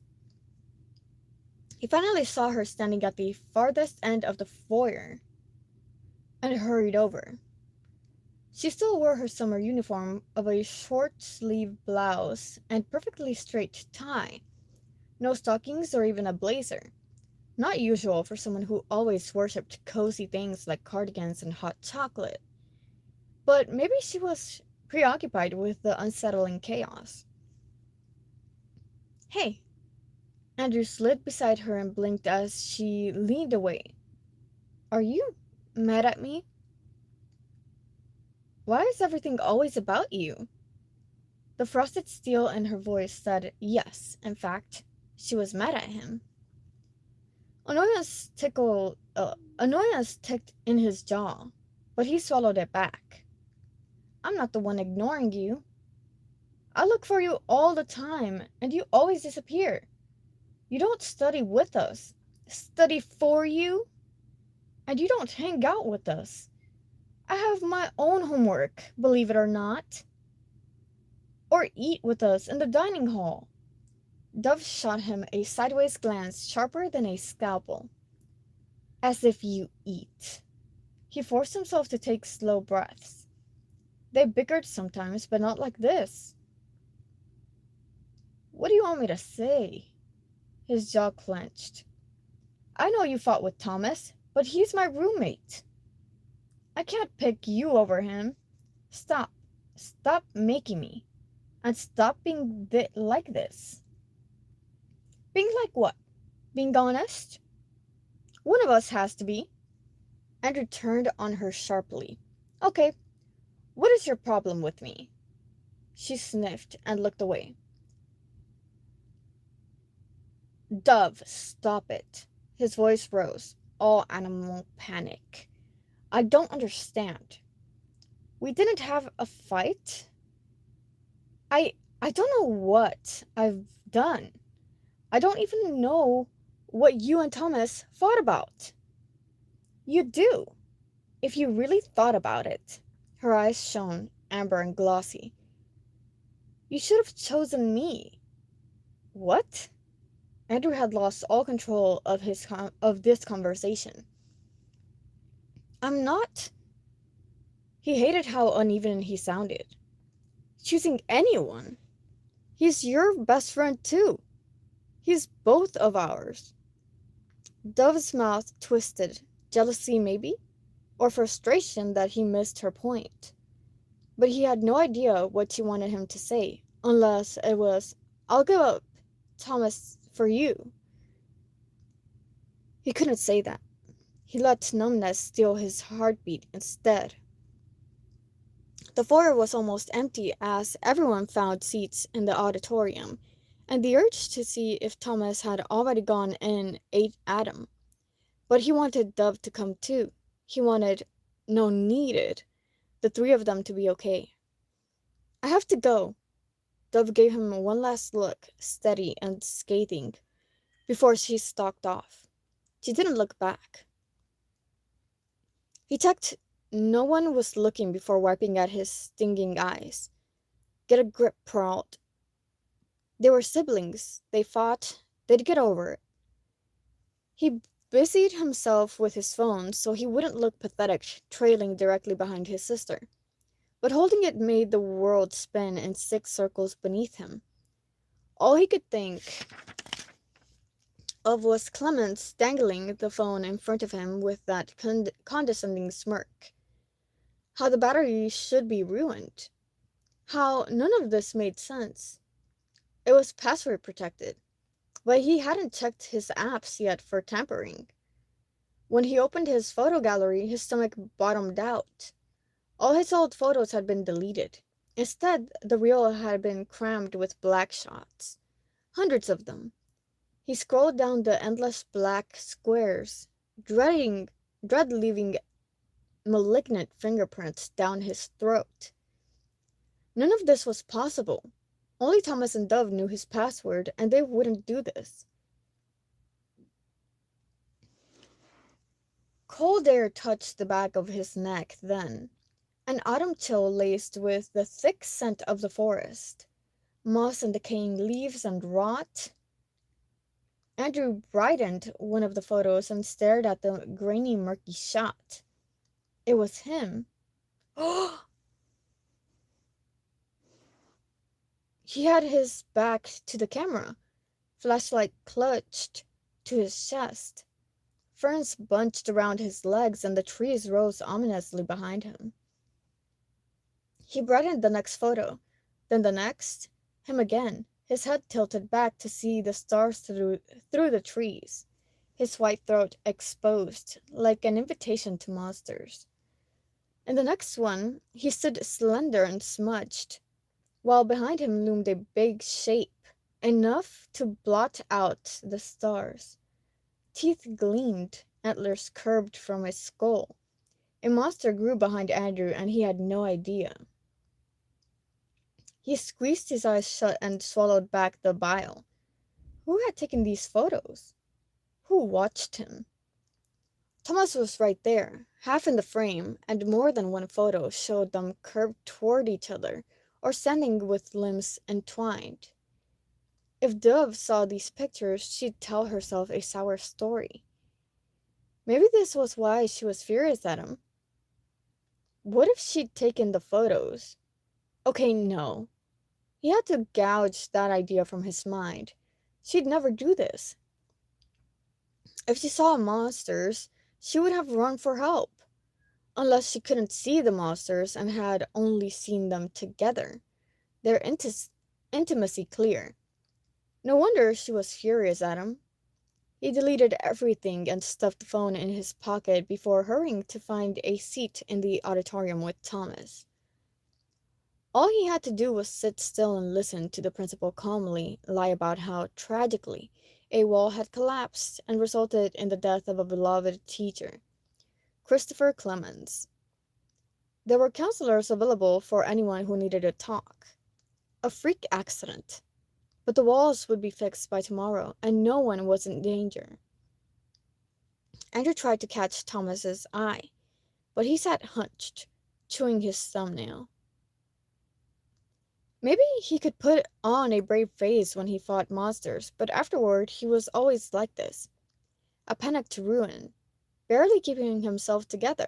He finally saw her standing at the farthest end of the foyer and hurried over. She still wore her summer uniform of a short-sleeved blouse and perfectly straight tie. No stockings or even a blazer. Not usual for someone who always worshipped cozy things like cardigans and hot chocolate. But maybe she was preoccupied with the unsettling chaos. "Hey." Andrew slid beside her and blinked as she leaned away. "Are you mad at me? Why is everything always about you?" The frosted steel in her voice said yes, in fact, she was mad at him. Annoyance ticked in his jaw, but he swallowed it back. "I'm not the one ignoring you. I look for you all the time, and you always disappear. You don't study with us. Study for you? And you don't hang out with us. I have my own homework, believe it or not. Or eat with us in the dining hall." Dove shot him a sideways glance sharper than a scalpel. "As if you eat." He forced himself to take slow breaths. "They bickered sometimes, but not like this." "What do you want me to say?" His jaw clenched. "I know you fought with Thomas, but he's my roommate. I can't pick you over him. Stop. Stop making me. And stop being like this." "Being like what? Being honest?" "One of us has to be." Andrew turned on her sharply. "Okay, what is your problem with me?" She sniffed and looked away. "Dove, stop it." His voice rose, all animal panic. "I don't understand. We didn't have a fight? I don't know what I've done. I don't even know what you and Thomas fought about." "You do, if you really thought about it." Her eyes shone, amber and glossy. "You should have chosen me." "What?" Andrew had lost all control of this conversation. "I'm not." He hated how uneven he sounded. "Choosing anyone. He's your best friend too. He's both of ours." Dove's mouth twisted, jealousy maybe, or frustration that he missed her point. But he had no idea what she wanted him to say, unless it was, "I'll give up Thomas for you." He couldn't say that. He let numbness steal his heartbeat instead. The foyer was almost empty as everyone found seats in the auditorium, and the urge to see if Thomas had already gone in ate at him. But he wanted Dove to come too. He wanted, no, needed, the three of them to be okay. "I have to go." Dove gave him one last look, steady and scathing, before she stalked off. She didn't look back. He checked No one was looking before wiping at his stinging eyes. Get a grip, Perrault. They were siblings. They fought. They'd get over it. He busied himself with his phone so he wouldn't look pathetic trailing directly behind his sister. But holding it made the world spin in 6 circles beneath him. All he could think of was Clemens dangling the phone in front of him with that condescending smirk. How the battery should be ruined. How none of this made sense. It was password protected, but he hadn't checked his apps yet for tampering. When he opened his photo gallery, his stomach bottomed out. All his old photos had been deleted. Instead, the reel had been crammed with black shots. Hundreds of them. He scrolled down the endless black squares, dread leaving malignant fingerprints down his throat. None of this was possible. Only Thomas and Dove knew his password, and they wouldn't do this. Cold air touched the back of his neck then, an autumn chill laced with the thick scent of the forest, moss and decaying leaves and rot. Andrew brightened one of the photos and stared at the grainy, murky shot. It was him. He had his back to the camera, flashlight clutched to his chest. Ferns bunched around his legs and the trees rose ominously behind him. He brightened the next photo, then the next, him again, his head tilted back to see the stars through the trees, his white throat exposed, like an invitation to monsters. In the next one, he stood slender and smudged, while behind him loomed a big shape, enough to blot out the stars. Teeth gleamed, antlers curved from his skull. A monster grew behind Andrew, and he had no idea. He squeezed his eyes shut and swallowed back the bile. Who had taken these photos? Who watched him? Thomas was right there, half in the frame, and more than one photo showed them curved toward each other, or standing with limbs entwined. If Dove saw these pictures, she'd tell herself a sour story. Maybe this was why she was furious at him. What if she'd taken the photos? Okay, no. He had to gouge that idea from his mind. She'd never do this. If she saw monsters, she would have run for help. Unless she couldn't see the monsters and had only seen them together. Their intimacy clear. No wonder she was furious at him. He deleted everything and stuffed the phone in his pocket before hurrying to find a seat in the auditorium with Thomas. All he had to do was sit still and listen to the principal calmly lie about how, tragically, a wall had collapsed and resulted in the death of a beloved teacher, Christopher Clemens. There were counselors available for anyone who needed to talk. A freak accident. But the walls would be fixed by tomorrow, and no one was in danger. Andrew tried to catch Thomas's eye, but he sat hunched, chewing his thumbnail. Maybe he could put on a brave face when he fought monsters, but afterward he was always like this. A panicked ruin, barely keeping himself together.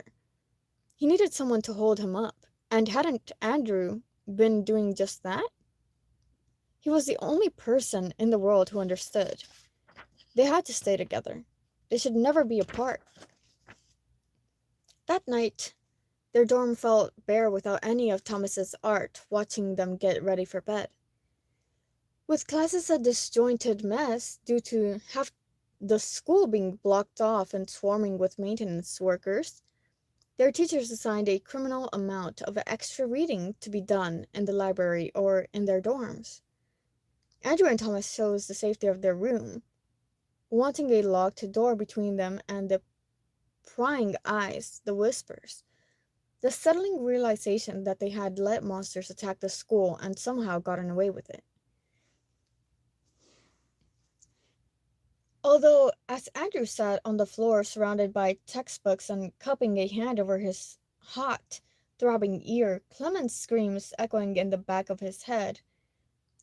He needed someone to hold him up, and hadn't Andrew been doing just that? He was the only person in the world who understood. They had to stay together. They should never be apart. That night, their dorm felt bare without any of Thomas's art watching them get ready for bed. With classes a disjointed mess due to half the school being blocked off and swarming with maintenance workers, their teachers assigned a criminal amount of extra reading to be done in the library or in their dorms. Andrew and Thomas chose the safety of their room, wanting a locked door between them and the prying eyes, the whispers, the settling realization that they had let monsters attack the school and somehow gotten away with it. Although, as Andrew sat on the floor surrounded by textbooks and cupping a hand over his hot, throbbing ear, Clement's screams echoing in the back of his head.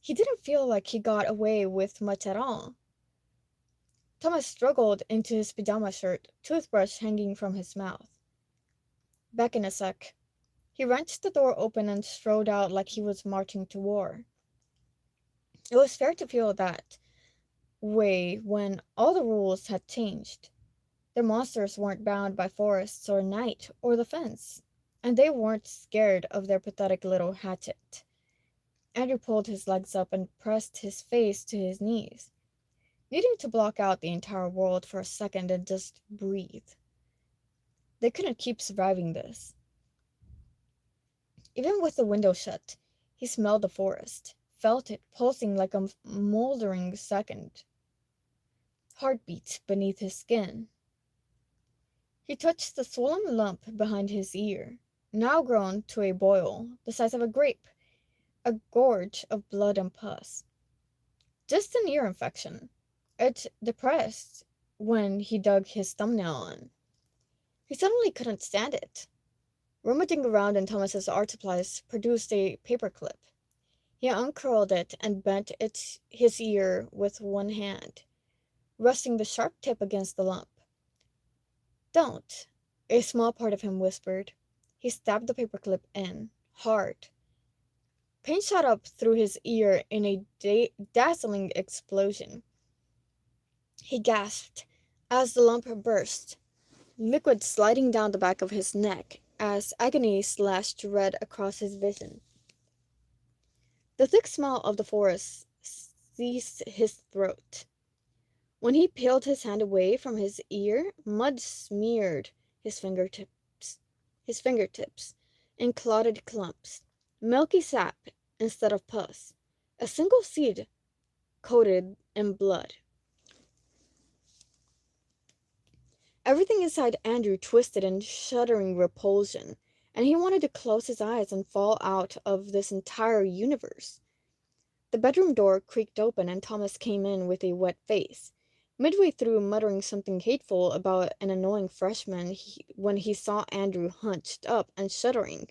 He didn't feel like he got away with much at all. Thomas struggled into his pajama shirt, toothbrush hanging from his mouth. Back in a sec. He wrenched the door open and strode out like he was marching to war. It was fair to feel that way when all the rules had changed. The monsters weren't bound by forests or night or the fence, and they weren't scared of their pathetic little hatchet. Andrew pulled his legs up and pressed his face to his knees, needing to block out the entire world for a second and just breathe. They couldn't keep surviving this. Even with the window shut, he smelled the forest, felt it pulsing like a moldering second heartbeat beneath his skin. He touched the swollen lump behind his ear, now grown to a boil the size of a grape, a gorge of blood and pus. Just an ear infection. It depressed when he dug his thumbnail in. He suddenly couldn't stand it. Rummaging around in Thomas's art supplies produced a paperclip. He uncurled it and bent his ear with one hand, resting the sharp tip against the lump. Don't, a small part of him whispered. He stabbed the paperclip in, hard. Pain shot up through his ear in a dazzling explosion. He gasped as the lump burst, liquid sliding down the back of his neck as agony slashed red across his vision. The thick smell of the forest seized his throat. When he peeled his hand away from his ear, mud smeared his fingertips in clotted clumps, milky sap instead of pus, a single seed coated in blood. Everything inside Andrew twisted in shuddering repulsion, and he wanted to close his eyes and fall out of this entire universe. The bedroom door creaked open and Thomas came in with a wet face, midway through muttering something hateful about an annoying freshman when he saw Andrew hunched up and shuddering,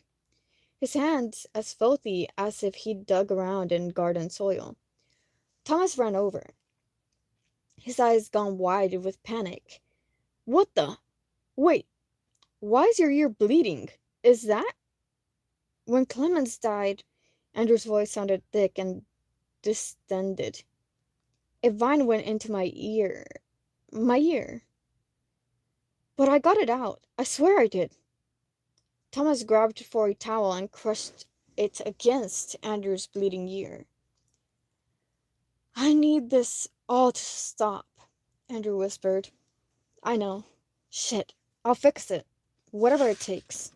his hands as filthy as if he'd dug around in garden soil. Thomas ran over, his eyes gone wide with panic. What the? Wait, why is your ear bleeding? Is that? When Clemens died, Andrew's voice sounded thick and distended. A vine went into my ear. My ear. But I got it out. I swear I did. Thomas grabbed for a towel and crushed it against Andrew's bleeding ear. I need this all to stop, Andrew whispered. I know. Shit. I'll fix it. Whatever it takes.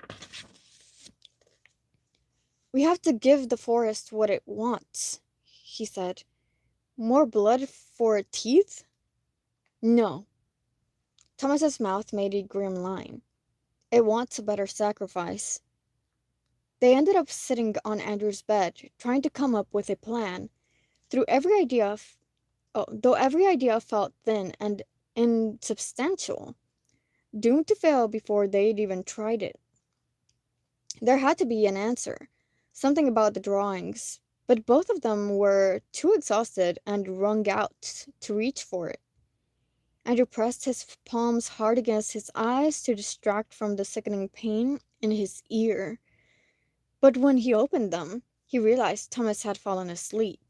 We have to give the forest what it wants, he said. More blood for teeth? No. Thomas's mouth made a grim line. It wants a better sacrifice. They ended up sitting on Andrew's bed, trying to come up with a plan. Though every idea felt thin and insubstantial, doomed to fail before they'd even tried it. There had to be an answer, something about the drawings, but both of them were too exhausted and wrung out to reach for it. Andrew pressed his palms hard against his eyes to distract from the sickening pain in his ear. But when he opened them, he realized Thomas had fallen asleep.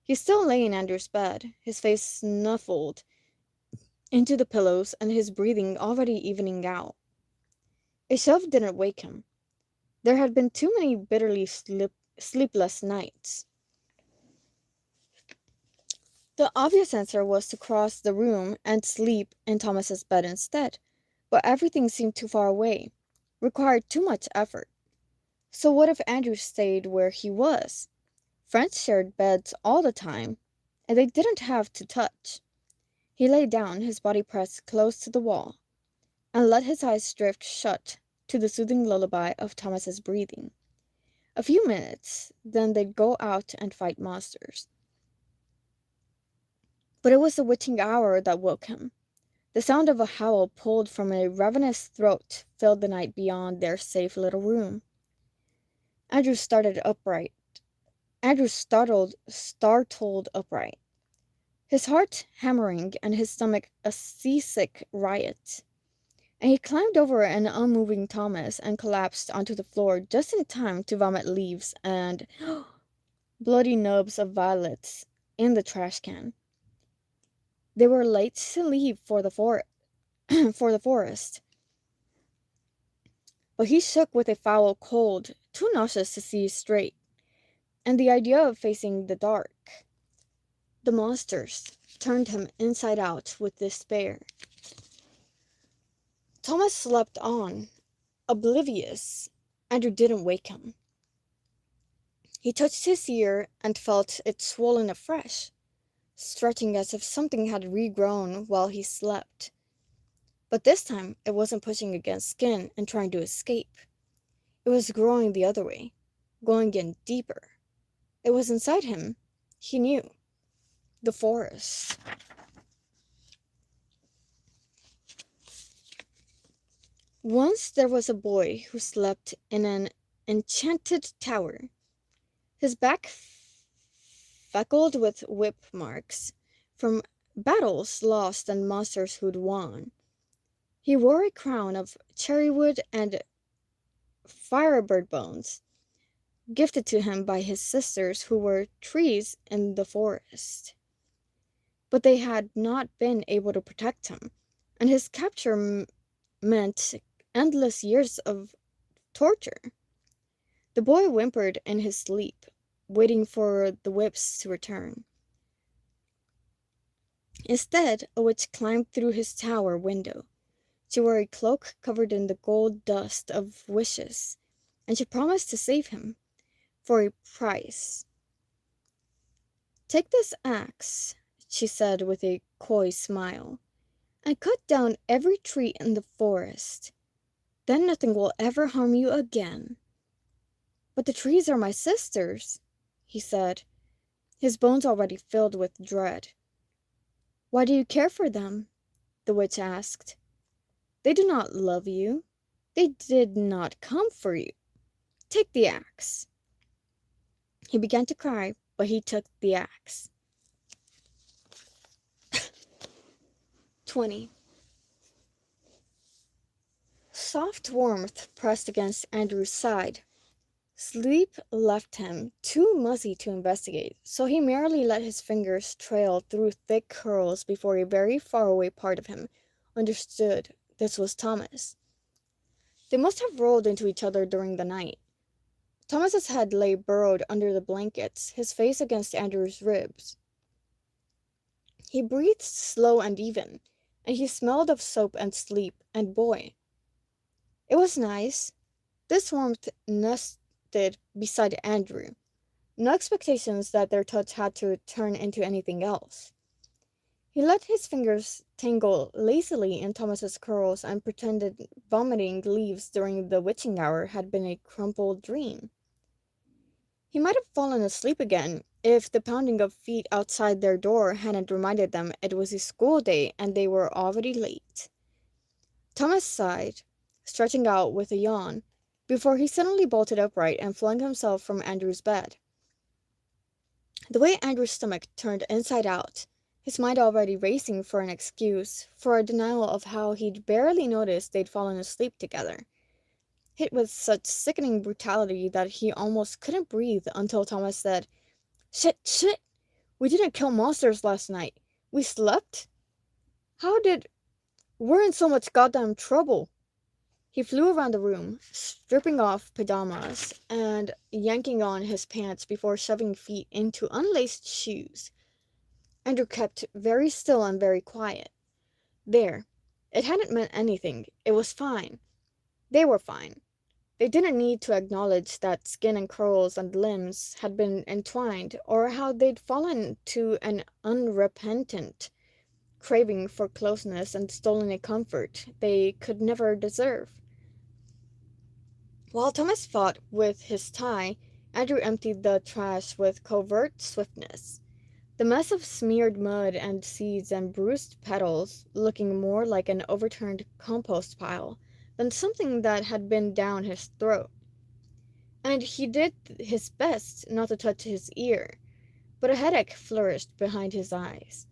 He still lay in Andrew's bed, his face snuffled into the pillows and his breathing already evening out. A shove didn't wake him. There had been too many bitterly sleepless nights. The obvious answer was to cross the room and sleep in Thomas's bed instead, but everything seemed too far away, required too much effort. So what if Andrew stayed where he was? Friends shared beds all the time, and they didn't have to touch. He lay down, his body pressed close to the wall, and let his eyes drift shut to the soothing lullaby of Thomas's breathing. A few minutes, then they'd go out and fight monsters. But it was the witching hour that woke him. The sound of a howl pulled from a ravenous throat filled the night beyond their safe little room. Andrew started upright. Andrew startled upright, his heart hammering and his stomach a seasick riot. And he climbed over an unmoving Thomas and collapsed onto the floor just in time to vomit leaves and bloody nubs of violets in the trash can. They were late to leave for the forest, but he shook with a foul cold, too nauseous to see straight, and the idea of facing the dark, the monsters, turned him inside out with despair. Thomas slept on, oblivious. Andrew didn't wake him. He touched his ear and felt it swollen afresh, stretching as if something had regrown while he slept. But this time it wasn't pushing against skin and trying to escape. It was growing the other way, going in deeper. It was inside him. He knew. The forest. Once there was a boy who slept in an enchanted tower, his back freckled with whip marks from battles lost and monsters who'd won. He wore a crown of cherrywood and firebird bones, gifted to him by his sisters who were trees in the forest. But they had not been able to protect him, and his capture meant endless years of torture. The boy whimpered in his sleep, waiting for the whips to return. Instead, a witch climbed through his tower window. She wore a cloak covered in the gold dust of wishes, and she promised to save him for a price. "Take this axe," she said with a coy smile, "and cut down every tree in the forest. Then nothing will ever harm you again." "But the trees are my sisters," he said, his bones already filled with dread. "Why do you care for them?" the witch asked. "They do not love you. They did not come for you. Take the axe." He began to cry, but he took the axe. 20. Soft warmth pressed against Andrew's side. Sleep left him too muzzy to investigate, so he merely let his fingers trail through thick curls before a very faraway part of him understood this was Thomas. They must have rolled into each other during the night. Thomas's head lay burrowed under the blankets, his face against Andrew's ribs. He breathed slow and even, and he smelled of soap and sleep and boy. It was nice. This warmth nested beside Andrew. No expectations that their touch had to turn into anything else. He let his fingers tangle lazily in Thomas's curls and pretended vomiting leaves during the witching hour had been a crumpled dream. He might have fallen asleep again if the pounding of feet outside their door hadn't reminded them it was a school day and they were already late. Thomas sighed, stretching out with a yawn, before he suddenly bolted upright and flung himself from Andrew's bed. The way Andrew's stomach turned inside out, his mind already racing for an excuse, for a denial of how he'd barely noticed they'd fallen asleep together, hit with such sickening brutality that he almost couldn't breathe until Thomas said, Shit! We didn't kill monsters last night. We slept? We're in so much goddamn trouble." He flew around the room, stripping off pajamas and yanking on his pants before shoving feet into unlaced shoes. Andrew kept very still and very quiet. There. It hadn't meant anything. It was fine. They were fine. They didn't need to acknowledge that skin and curls and limbs had been entwined, or how they'd fallen to an unrepentant craving for closeness and stolen a comfort they could never deserve. While Thomas fought with his tie, Andrew emptied the trash with covert swiftness. the mess of smeared mud and seeds and bruised petals looking more like an overturned compost pile than something that had been down his throat. And he did his best not to touch his ear, but a headache flourished behind his eyes,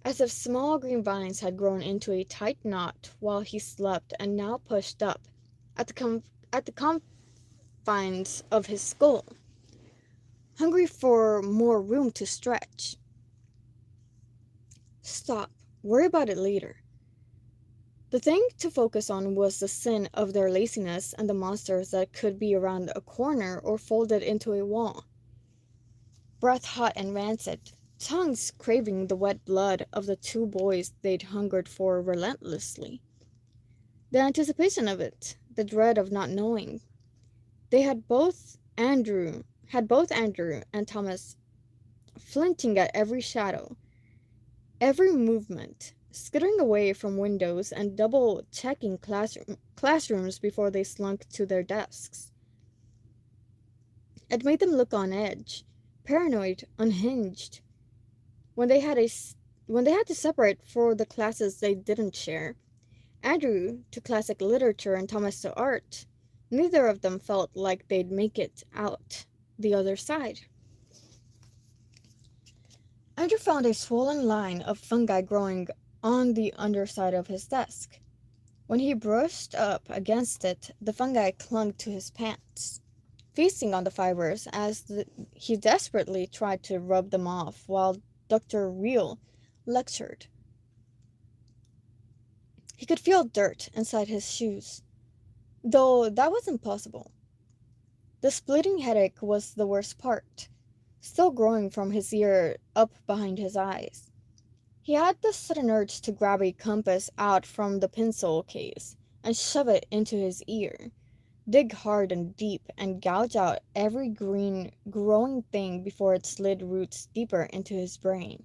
as if small green vines had grown into a tight knot while he slept and now pushed up at the confines of his skull, hungry for more room to stretch. Stop. Worry about it later. The thing to focus on was the sin of their laziness and the monsters that could be around a corner or folded into a wall. Breath hot and rancid, tongues craving the wet blood of the two boys they'd hungered for relentlessly. The anticipation of it, the dread of not knowing. They had both Andrew and Thomas flinching at every shadow, every movement, skittering away from windows and double-checking classrooms before they slunk to their desks. It made them look on edge, paranoid, unhinged. When they had to separate for the classes they didn't share, Andrew to classic literature and Thomas to art, neither of them felt like they'd make it out the other side. Andrew found a swollen line of fungi growing on the underside of his desk. When he brushed up against it, the fungi clung to his pants, feasting on the fibers as he desperately tried to rub them off while Dr. Reel lectured. He could feel dirt inside his shoes, though that was impossible. The splitting headache was the worst part, still growing from his ear up behind his eyes. He had the sudden urge to grab a compass out from the pencil case and shove it into his ear, dig hard and deep, and gouge out every green, growing thing before it slid roots deeper into his brain.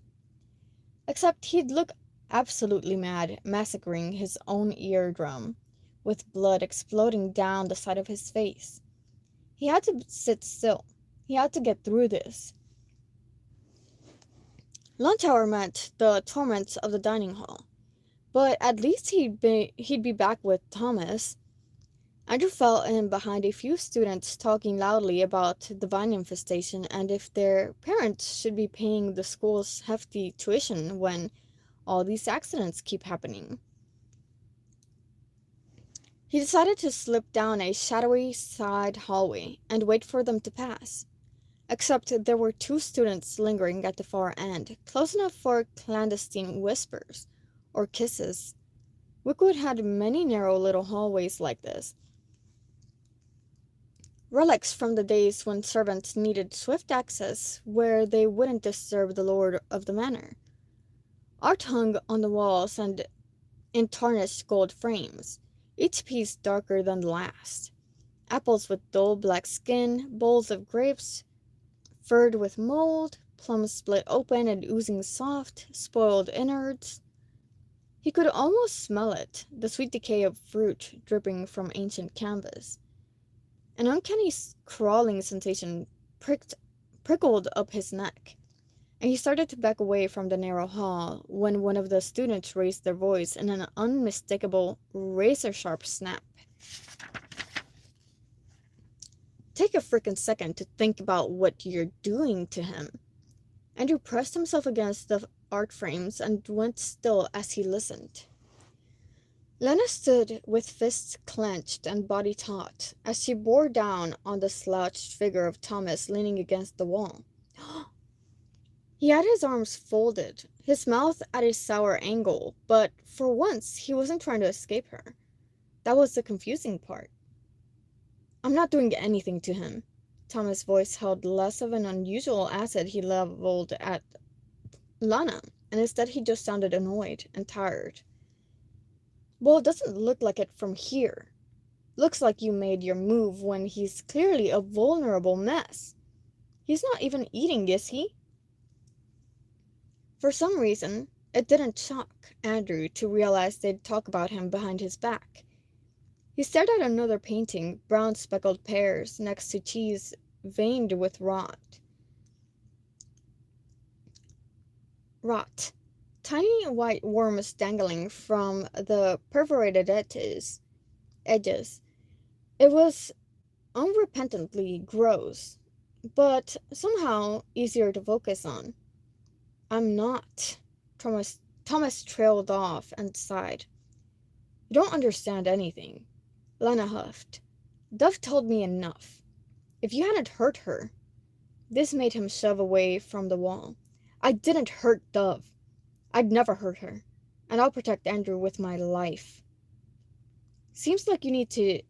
Except he'd look absolutely mad, massacring his own eardrum, with blood exploding down the side of his face. He had to sit still. He had to get through this. Lunch hour meant the torments of the dining hall, but at least he'd be back with Thomas. Andrew fell in behind a few students talking loudly about the vine infestation and if their parents should be paying the school's hefty tuition when all these accidents keep happening. He decided to slip down a shadowy side hallway and wait for them to pass. Except there were two students lingering at the far end, close enough for clandestine whispers or kisses. Wickwood had many narrow little hallways like this, relics from the days when servants needed swift access where they wouldn't disturb the lord of the manor. Art hung on the walls and in tarnished gold frames, each piece darker than the last. Apples with dull black skin, bowls of grapes furred with mold, plums split open and oozing soft, spoiled innards. He could almost smell it, the sweet decay of fruit dripping from ancient canvas. An uncanny crawling sensation prickled up his neck, and he started to back away from the narrow hall when one of the students raised their voice in an unmistakable, razor-sharp snap. Take a frickin' second to think about what you're doing to him. Andrew pressed himself against the art frames and went still as he listened. Lena stood with fists clenched and body taut as she bore down on the slouched figure of Thomas leaning against the wall. He had his arms folded, his mouth at a sour angle, but for once he wasn't trying to escape her. That was the confusing part. I'm not doing anything to him. Thomas' voice held less of an unusual acid he leveled at Lana, and instead he just sounded annoyed and tired. Well, it doesn't look like it from here. Looks like you made your move when he's clearly a vulnerable mess. He's not even eating, is he? For some reason, it didn't shock Andrew to realize they'd talk about him behind his back. He stared at another painting, brown speckled pears next to cheese veined with rot. Rot. Tiny white worms dangling from the perforated edges. It was unrepentantly gross, but somehow easier to focus on. I'm not. Thomas trailed off and sighed. You don't understand anything. Lena huffed. Dove told me enough. If you hadn't hurt her. This made him shove away from the wall. I didn't hurt Dove. I'd never hurt her. And I'll protect Andrew with my life. Seems like you need to,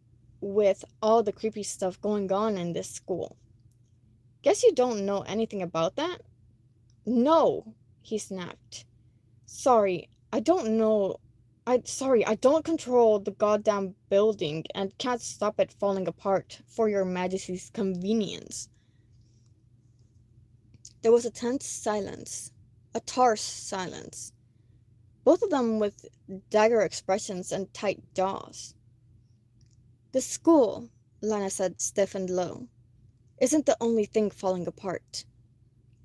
with all the creepy stuff going on in this school. Guess you don't know anything about that? No, he snapped. Sorry, I don't know. I don't control the goddamn building and can't stop it falling apart for your majesty's convenience. There was a tense silence, a terse silence, both of them with dagger expressions and tight jaws. The school, Lana said stiff and low, isn't the only thing falling apart.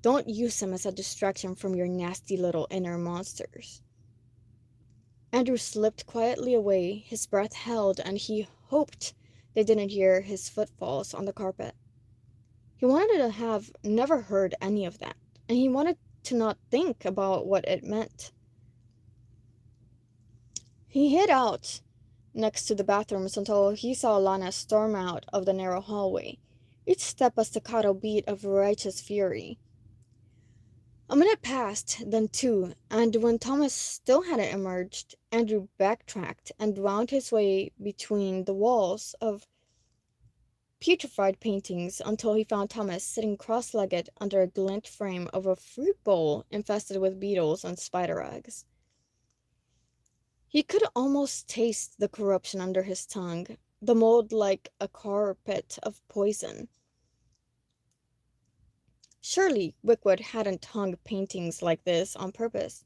Don't use him as a distraction from your nasty little inner monsters. Andrew slipped quietly away, his breath held, and he hoped they didn't hear his footfalls on the carpet. He wanted to have never heard any of that, and he wanted to not think about what it meant. He hid out next to the bathrooms until he saw Lana storm out of the narrow hallway, each step a staccato beat of righteous fury. A minute passed, then two, and when Thomas still hadn't emerged, Andrew backtracked and wound his way between the walls of putrefied paintings until he found Thomas sitting cross-legged under a glint frame of a fruit bowl infested with beetles and spider eggs. He could almost taste the corruption under his tongue, the mold like a carpet of poison. Surely Wickwood hadn't hung paintings like this on purpose.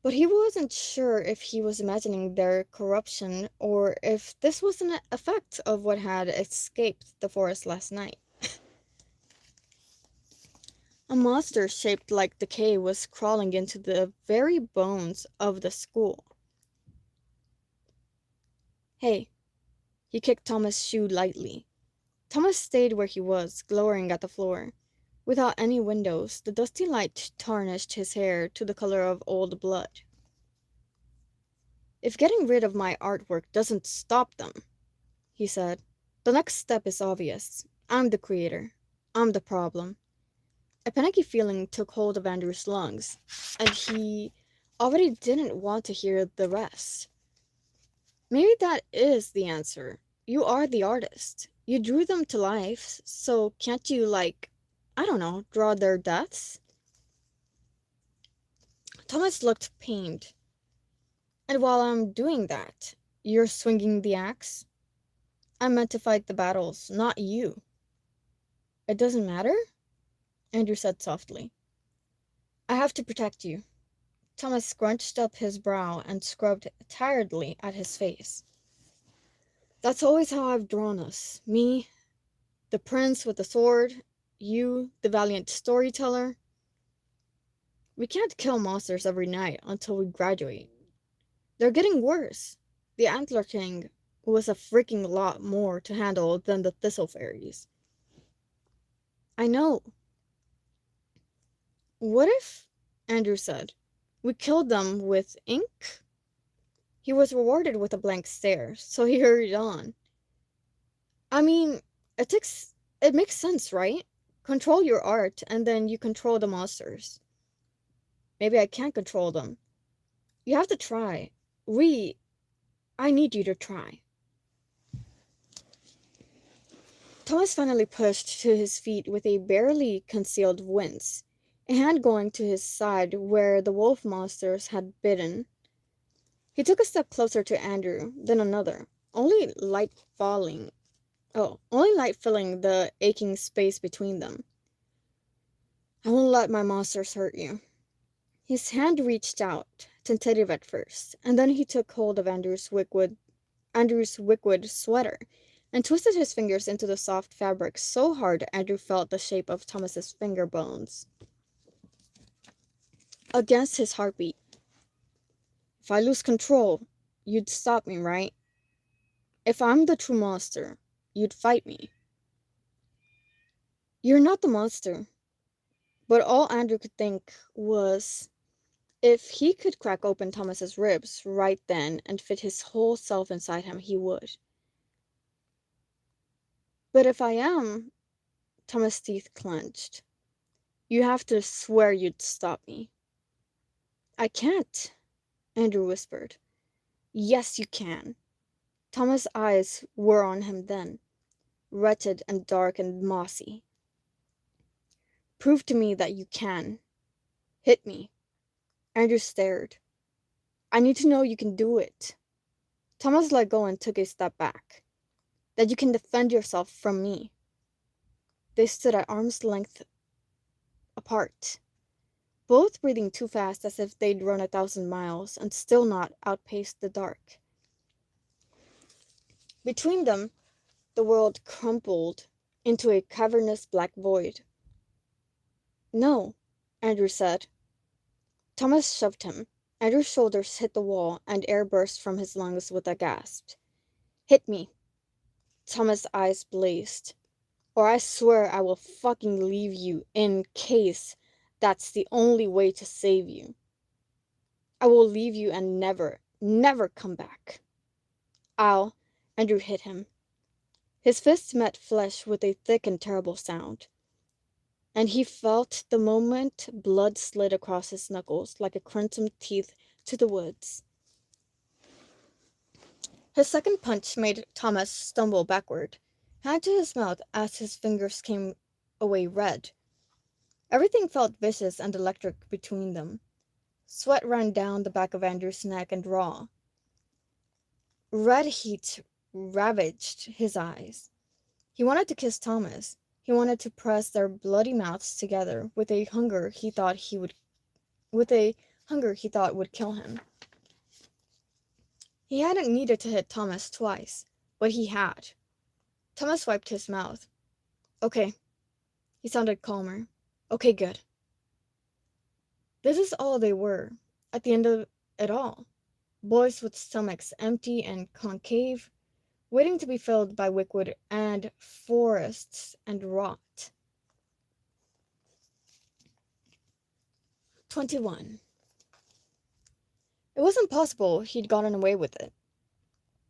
But he wasn't sure if he was imagining their corruption or if this was an effect of what had escaped the forest last night. A monster shaped like decay was crawling into the very bones of the school. Hey, he kicked Thomas' shoe lightly. Thomas stayed where he was, glowering at the floor. Without any windows, the dusty light tarnished his hair to the color of old blood. If getting rid of my artwork doesn't stop them, he said, the next step is obvious. I'm the creator. I'm the problem. A panicky feeling took hold of Andrew's lungs, and he already didn't want to hear the rest. Maybe that is the answer. You are the artist. You drew them to life, so can't you, I don't know, draw their deaths? Thomas looked pained. And while I'm doing that, you're swinging the axe? I'm meant to fight the battles, not you. It doesn't matter? Andrew said softly. I have to protect you. Thomas scrunched up his brow and scrubbed tiredly at his face. That's always how I've drawn us. Me, the prince with the sword, you, the valiant storyteller. We can't kill monsters every night until we graduate. They're getting worse. The Antler King was a freaking lot more to handle than the Thistle Fairies. I know. What if, Andrew said, we killed them with ink? He was rewarded with a blank stare, so he hurried on. I mean, it makes sense, right? Control your art, and then you control the monsters. Maybe I can't control them. You have to try. I need you to try. Thomas finally pushed to his feet with a barely concealed wince, a hand going to his side where the wolf monsters had bitten. He took a step closer to Andrew, then another, only light filling the aching space between them. I won't let my monsters hurt you. His hand reached out, tentative at first, and then he took hold of Andrew's wickwood sweater and twisted his fingers into the soft fabric so hard Andrew felt the shape of Thomas's finger bones. against his heartbeat. If I lose control, you'd stop me, right? If I'm the true monster, you'd fight me. You're not the monster. But all Andrew could think was if he could crack open Thomas's ribs right then and fit his whole self inside him, he would. But if I am, Thomas' teeth clenched. You have to swear you'd stop me. I can't, Andrew whispered. Yes, you can. Thomas' eyes were on him then, wretched and dark and mossy. Prove to me that you can. Hit me. Andrew stared. I need to know you can do it. Thomas let go and took a step back. That you can defend yourself from me. They stood at arm's length apart, both breathing too fast as if they'd run 1,000 miles and still not outpaced the dark. Between them, the world crumpled into a cavernous black void. No, Andrew said. Thomas shoved him. Andrew's shoulders hit the wall, and air burst from his lungs with a gasp. Hit me. Thomas' eyes blazed. Or I swear I will fucking leave you in case that's the only way to save you. I will leave you and never, never come back. Ow, Andrew hit him. His fists met flesh with a thick and terrible sound, and he felt the moment blood slid across his knuckles like a crimson teeth to the woods. His second punch made Thomas stumble backward, hand to his mouth as his fingers came away red. Everything felt vicious and electric between them. Sweat ran down the back of Andrew's neck and raw. Red heat ravaged his eyes. He wanted to kiss Thomas. He wanted to press their bloody mouths together with a hunger he thought would kill him. He hadn't needed to hit Thomas twice, but he had. Thomas wiped his mouth. Okay. He sounded calmer. Okay, good. This is all they were, at the end of it all. Boys with stomachs empty and concave, waiting to be filled by liquid and forests and rot. 21. It wasn't possible he'd gotten away with it.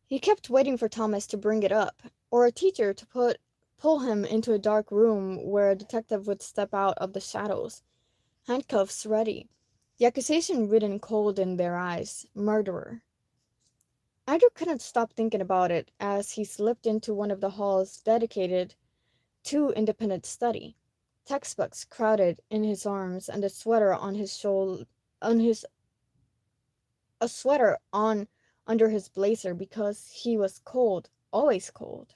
He kept waiting for Thomas to bring it up, or a teacher to pull him into a dark room where a detective would step out of the shadows, handcuffs ready, the accusation written cold in their eyes, murderer. Andrew couldn't stop thinking about it as he slipped into one of the halls dedicated to independent study, textbooks crowded in his arms and a sweater on under his blazer because he was cold, always cold.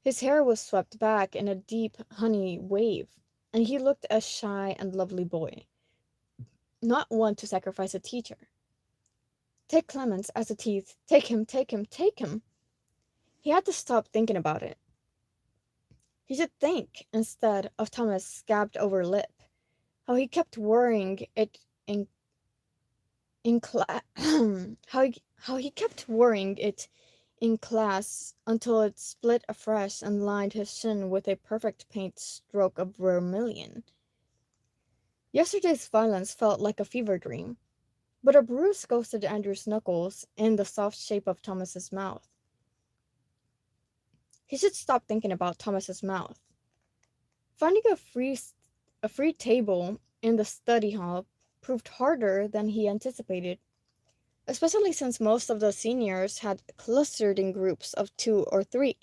His hair was swept back in a deep honey wave, and he looked a shy and lovely boy, not one to sacrifice a teacher. Take Clemens as a teeth. Take him, take him, take him. He had to stop thinking about it. He should think, instead of Thomas' scabbed over lip, how he kept worrying it how he kept worrying it in class until it split afresh and lined his chin with a perfect paint stroke of vermilion. Yesterday's violence felt like a fever dream, but a bruise ghosted Andrew's knuckles in the soft shape of Thomas's mouth. He should stop thinking about Thomas's mouth. Finding a free table in the study hall proved harder than he anticipated, especially since most of the seniors had clustered in groups of 2 or 3,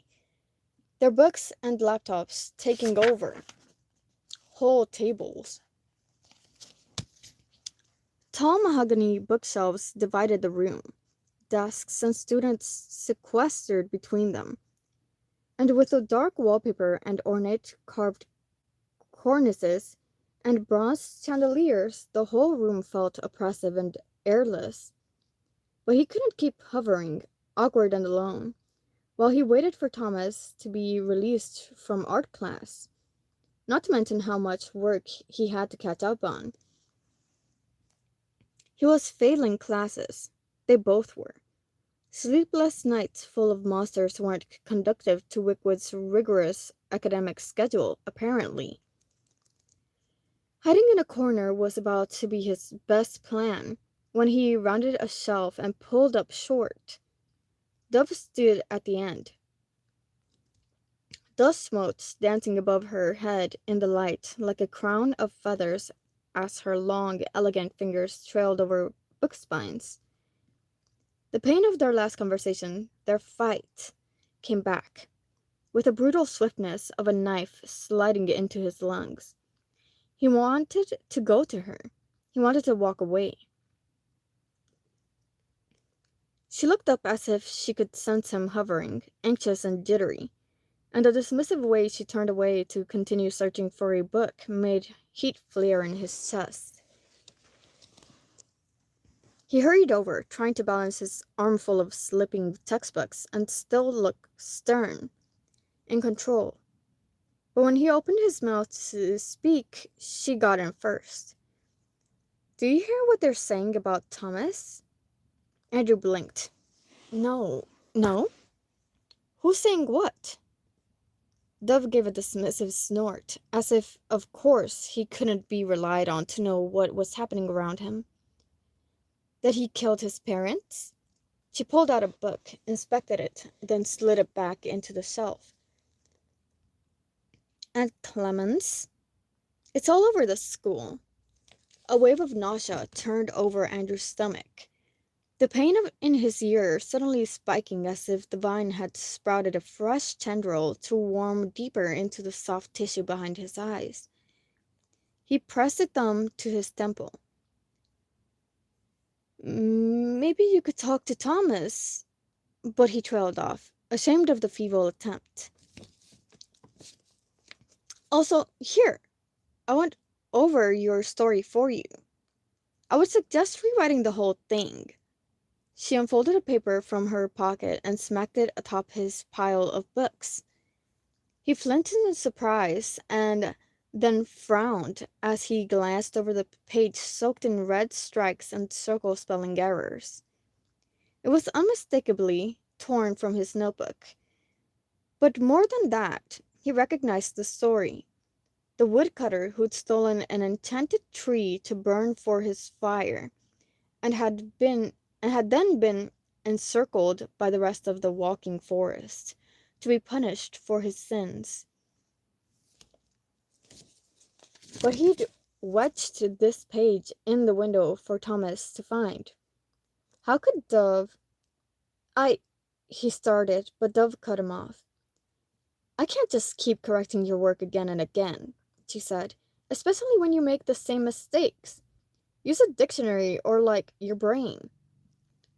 their books and laptops taking over whole tables. Tall mahogany bookshelves divided the room, desks and students sequestered between them, and with the dark wallpaper and ornate carved cornices and bronze chandeliers, the whole room felt oppressive and airless. But he couldn't keep hovering, awkward and alone, while he waited for Thomas to be released from art class, not to mention how much work he had to catch up on. He was failing classes. They both were. Sleepless nights full of monsters weren't conducive to Wickwood's rigorous academic schedule, apparently. Hiding in a corner was about to be his best plan when he rounded a shelf and pulled up short. Dove stood at the end, dust motes dancing above her head in the light like a crown of feathers as her long, elegant fingers trailed over book spines. The pain of their last conversation, their fight, came back, with the brutal swiftness of a knife sliding into his lungs. He wanted to go to her. He wanted to walk away. She looked up as if she could sense him hovering, anxious and jittery, and the dismissive way she turned away to continue searching for a book made heat flare in his chest. He hurried over, trying to balance his armful of slipping textbooks and still look stern, in control. But when he opened his mouth to speak, she got in first. "Do you hear what they're saying about Thomas?" Andrew blinked. No. No? Who's saying what? Dove gave a dismissive snort, as if, of course, he couldn't be relied on to know what was happening around him. That he killed his parents? She pulled out a book, inspected it, then slid it back into the shelf. "And Clemens? It's all over the school." A wave of nausea turned over Andrew's stomach, the pain in his ear suddenly spiking as if the vine had sprouted a fresh tendril to warm deeper into the soft tissue behind his eyes. He pressed a thumb to his temple. "Maybe you could talk to Thomas," but he trailed off, ashamed of the feeble attempt. "Also, here, I went over your story for you. I would suggest rewriting the whole thing." She unfolded a paper from her pocket and smacked it atop his pile of books. He flinched in surprise and then frowned as he glanced over the page soaked in red strikes and circle spelling errors. It was unmistakably torn from his notebook. But more than that, he recognized the story. The woodcutter who'd stolen an enchanted tree to burn for his fire and had then been encircled by the rest of the walking forest to be punished for his sins. But he'd wedged this page in the window for Thomas to find. How could Dove... he started, but Dove cut him off. "I can't just keep correcting your work again and again," she said, "especially when you make the same mistakes. Use a dictionary or, your brain."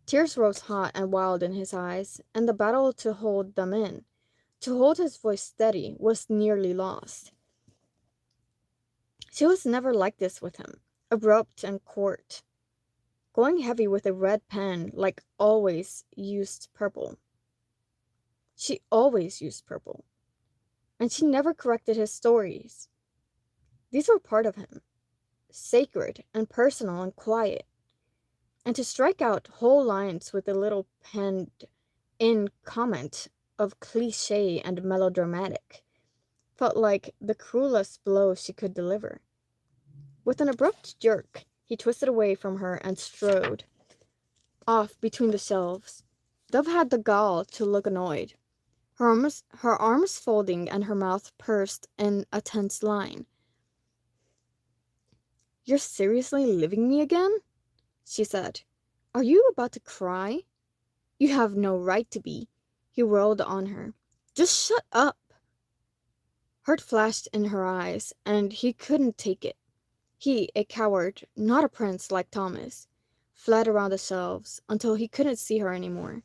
Tears rose hot and wild in his eyes, and the battle to hold them in, to hold his voice steady, was nearly lost. She was never like this with him, abrupt and court, going heavy with a red pen like always used purple. She always used purple, and she never corrected his stories. These were part of him, sacred and personal and quiet. And to strike out whole lines with a little penned-in comment of cliché and melodramatic felt like the cruelest blow she could deliver. With an abrupt jerk, he twisted away from her and strode off between the shelves. Dove had the gall to look annoyed, her arms folding and her mouth pursed in a tense line. "You're seriously leaving me again?" she said. "Are you about to cry?" "You have no right to be," he whirled on her. "Just shut up." Hurt flashed in her eyes, and he couldn't take it. He, a coward, not a prince like Thomas, fled around the shelves until he couldn't see her anymore.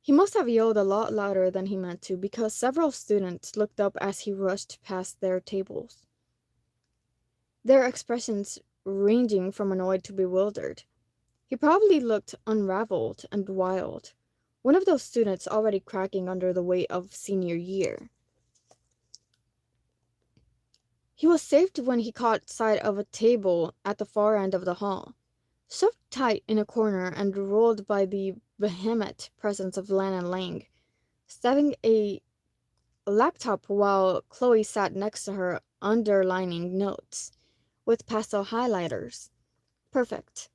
He must have yelled a lot louder than he meant to, because several students looked up as he rushed past their tables, their expressions ranging from annoyed to bewildered. He probably looked unraveled and wild, one of those students already cracking under the weight of senior year. He was saved when he caught sight of a table at the far end of the hall, shoved tight in a corner and ruled by the vehement presence of Lana Lang, stabbing a laptop while Chloe sat next to her underlining notes with pastel highlighters. Perfect.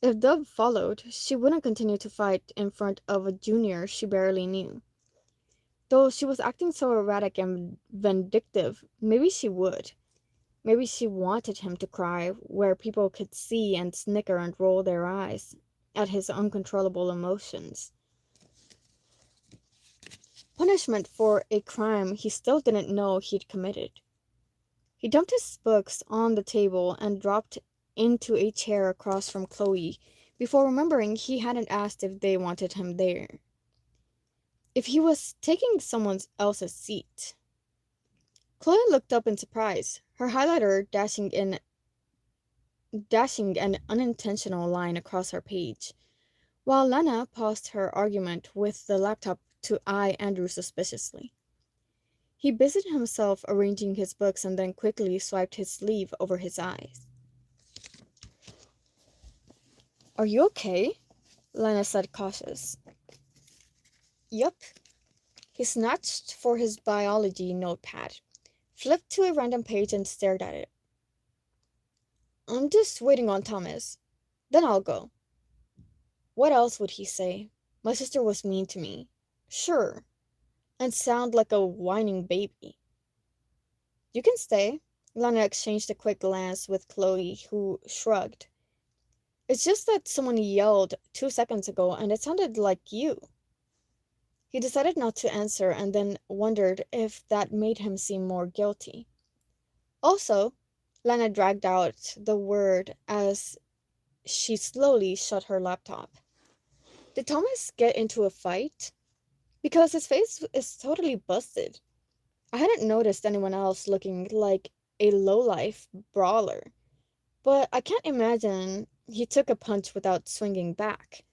If Dove followed, she wouldn't continue to fight in front of a junior she barely knew. Though she was acting so erratic and vindictive, maybe she would. Maybe she wanted him to cry where people could see and snicker and roll their eyes at his uncontrollable emotions. Punishment for a crime he still didn't know he'd committed. He dumped his books on the table and dropped into a chair across from Chloe before remembering he hadn't asked if they wanted him there. If he was taking someone else's seat. Chloe looked up in surprise, her highlighter dashing an unintentional line across her page, while Lena paused her argument with the laptop to eye Andrew suspiciously. He busied himself arranging his books and then quickly swiped his sleeve over his eyes. "Are you okay?" Lena said, cautious. "Yup." He snatched for his biology notepad, flipped to a random page and stared at it. "I'm just waiting on Thomas. Then I'll go." What else would he say? My sister was mean to me. Sure. And sound like a whining baby. "You can stay." Lana exchanged a quick glance with Chloe, who shrugged. "It's just that someone yelled 2 seconds ago and it sounded like you." He decided not to answer and then wondered if that made him seem more guilty. Also, Lana dragged out the word as she slowly shut her laptop. Did Thomas get into a fight? Because his face is totally busted. I hadn't noticed anyone else looking like a lowlife brawler, but I can't imagine he took a punch without swinging back.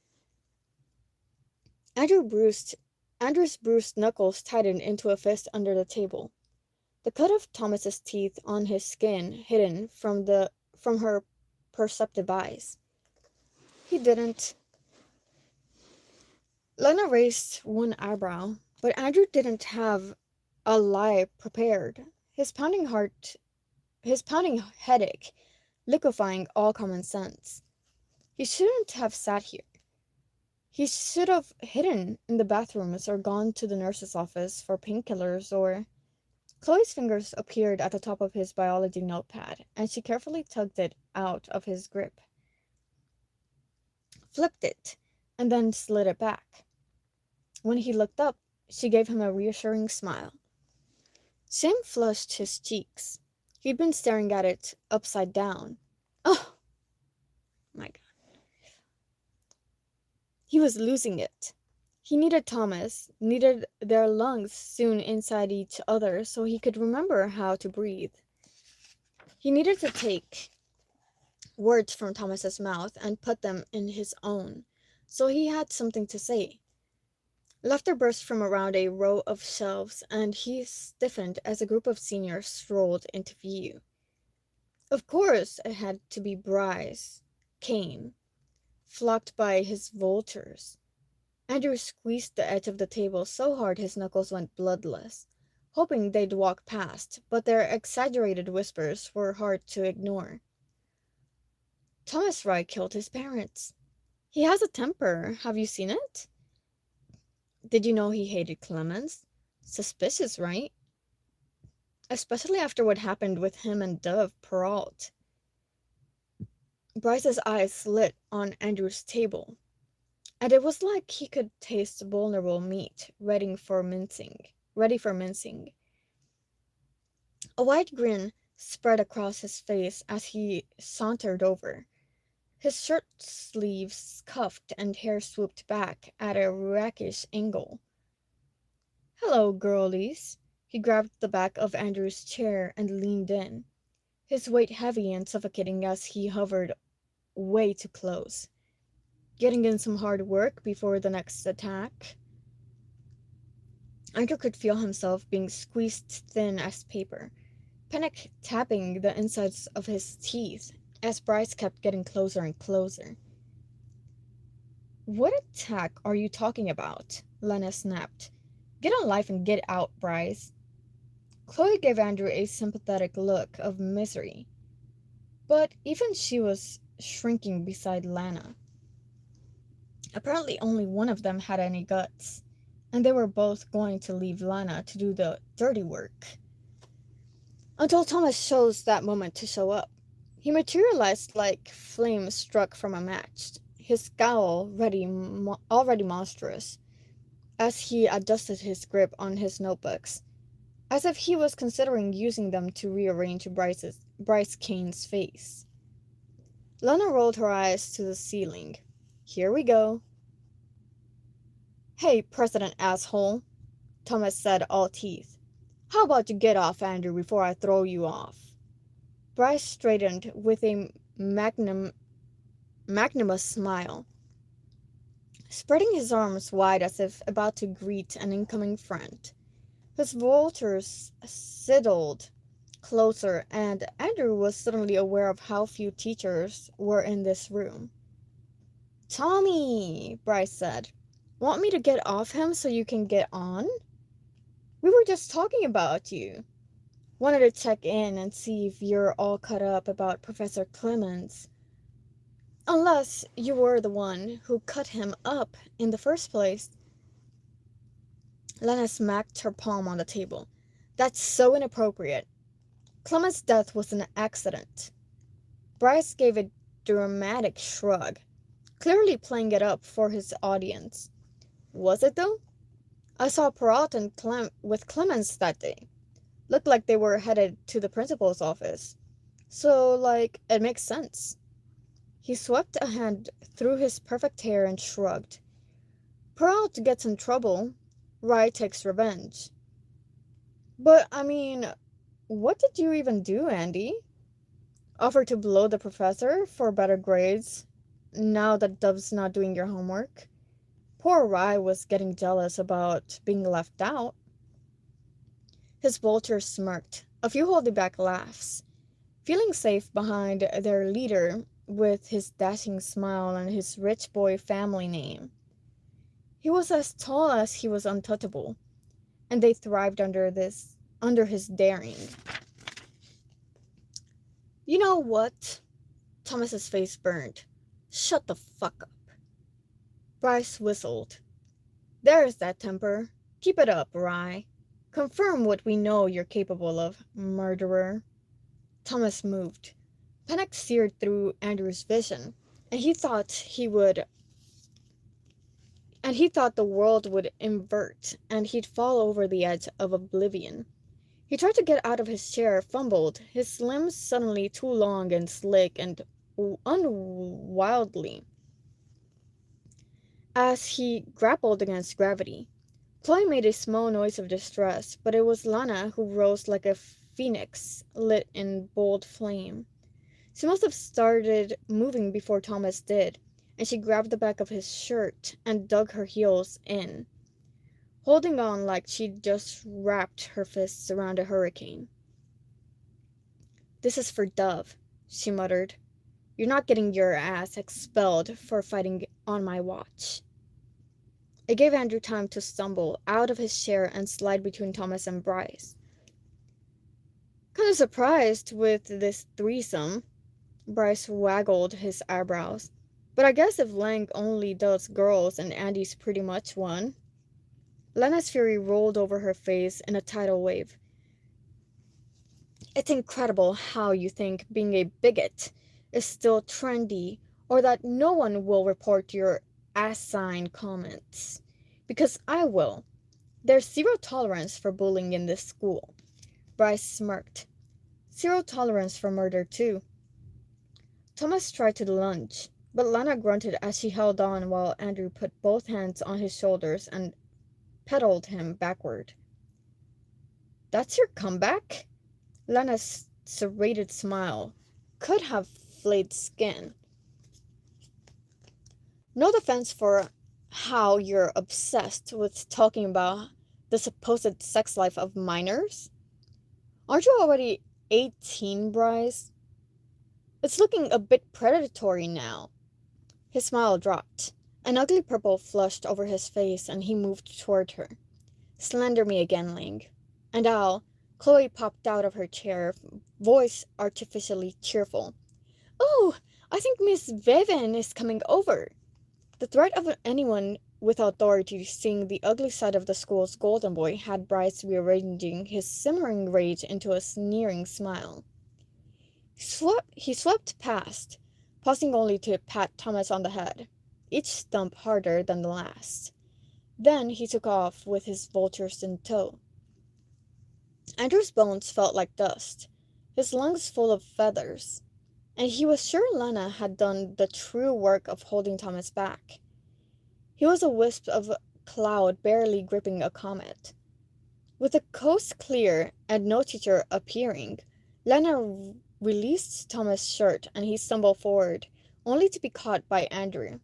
Andrew's bruised knuckles tightened into a fist under the table. The cut of Thomas's teeth on his skin hidden from her perceptive eyes. He didn't. Lena raised one eyebrow, but Andrew didn't have a lie prepared. His pounding headache, liquefying all common sense. He shouldn't have sat here. He should have hidden in the bathrooms or gone to the nurse's office for painkillers or... Chloe's fingers appeared at the top of his biology notepad, and she carefully tugged it out of his grip, flipped it, and then slid it back. When he looked up, she gave him a reassuring smile. Shame flushed his cheeks. He'd been staring at it upside down. Oh, my God. He was losing it. He needed Thomas, needed their lungs soon inside each other so he could remember how to breathe. He needed to take words from Thomas's mouth and put them in his own, so he had something to say. Laughter burst from around a row of shelves, and he stiffened as a group of seniors strolled into view. Of course, it had to be Bryce, Kane, flocked by his vultures. Andrew squeezed the edge of the table so hard his knuckles went bloodless, hoping they'd walk past, but their exaggerated whispers were hard to ignore. Thomas Wright killed his parents. He has a temper. Have you seen it? Did you know he hated Clemens? Suspicious, right? Especially after what happened with him and Dove Perrault. Bryce's eyes lit on Andrew's table, and it was like he could taste vulnerable meat ready for mincing. A wide grin spread across his face as he sauntered over. His shirt sleeves cuffed and hair swooped back at a rakish angle. "Hello, girlies." He grabbed the back of Andrew's chair and leaned in, his weight heavy and suffocating as he hovered way too close. "Getting in some hard work before the next attack?" Andrew could feel himself being squeezed thin as paper, panic tapping the insides of his teeth as Bryce kept getting closer and closer. What attack are you talking about? Lena snapped. Get on life and get out, Bryce. Chloe gave Andrew a sympathetic look of misery, but even she was shrinking beside Lana. Apparently, only one of them had any guts, and they were both going to leave Lana to do the dirty work. Until Thomas chose that moment to show up. He materialized like flame struck from a match, his scowl already monstrous, as he adjusted his grip on his notebooks, as if he was considering using them to rearrange Bryce Kane's face. Lana rolled her eyes to the ceiling. Here we go. Hey, President asshole, Thomas said, all teeth. How about you get off, Andrew, before I throw you off? Bryce straightened with a magnanimous smile, spreading his arms wide as if about to greet an incoming friend. His vultures sidled closer, and Andrew was suddenly aware of how few teachers were in this room. Tommy, Bryce said, want me to get off him so you can get on? We were just talking about you. Wanted to check in and see if you're all caught up about Professor Clemens. Unless you were the one who cut him up in the first place. Lena smacked her palm on the table. That's so inappropriate. Clemens' death was an accident. Bryce gave a dramatic shrug, clearly playing it up for his audience. Was it, though? I saw Perrault with Clemens that day. Looked like they were headed to the principal's office. So, it makes sense. He swept a hand through his perfect hair and shrugged. Perrault gets in trouble. Rye takes revenge. But, what did you even do, Andy? Offer to blow the professor for better grades, now that Dove's not doing your homework? Poor Rye was getting jealous about being left out. His vultures smirked, a few holding back laughs, feeling safe behind their leader with his dashing smile and his rich boy family name. He was as tall as he was untouchable, and they thrived under his daring. You know what? Thomas's face burned. Shut the fuck up. Bryce whistled. There's that temper. Keep it up, Rye. Confirm what we know you're capable of, murderer. Thomas moved. Panic seared through Andrew's vision, and he thought the world would invert, and he'd fall over the edge of oblivion. He tried to get out of his chair, fumbled, his limbs suddenly too long and slick and unwieldly, as he grappled against gravity. Chloe made a small noise of distress, but it was Lana who rose like a phoenix lit in bold flame. She must have started moving before Thomas did, and she grabbed the back of his shirt and dug her heels in, holding on like she'd just wrapped her fists around a hurricane. This is for Dove, she muttered. You're not getting your ass expelled for fighting on my watch. It gave Andrew time to stumble out of his chair and slide between Thomas and Bryce. Kind of surprised with this threesome, Bryce waggled his eyebrows. But I guess if Lang only does girls and Andy's pretty much one. Lena's fury rolled over her face in a tidal wave. It's incredible how you think being a bigot is still trendy, or that no one will report your asinine comments. Because I will. There's zero tolerance for bullying in this school. Bryce smirked. Zero tolerance for murder, too. Thomas tried to lunge, but Lana grunted as she held on while Andrew put both hands on his shoulders and pedaled him backward. That's your comeback? Lana's serrated smile could have flayed skin. No defense for how you're obsessed with talking about the supposed sex life of minors? Aren't you already 18, Bryce? It's looking a bit predatory now. His smile dropped, An ugly purple flushed over his face and he moved toward her. Slender me again, Ling. And Chloe popped out of her chair, voice artificially cheerful. Oh, I think Miss Vivian is coming over. The threat of anyone with authority seeing the ugly side of the school's golden boy had Bryce rearranging his simmering rage into a sneering smile. He swept past, pausing only to pat Thomas on the head, each stump harder than the last. Then he took off with his vultures in tow. Andrew's bones felt like dust, his lungs full of feathers, and he was sure Lena had done the true work of holding Thomas back. He was a wisp of cloud barely gripping a comet. With the coast clear and no teacher appearing, Lena released Thomas' shirt and he stumbled forward, only to be caught by Andrew.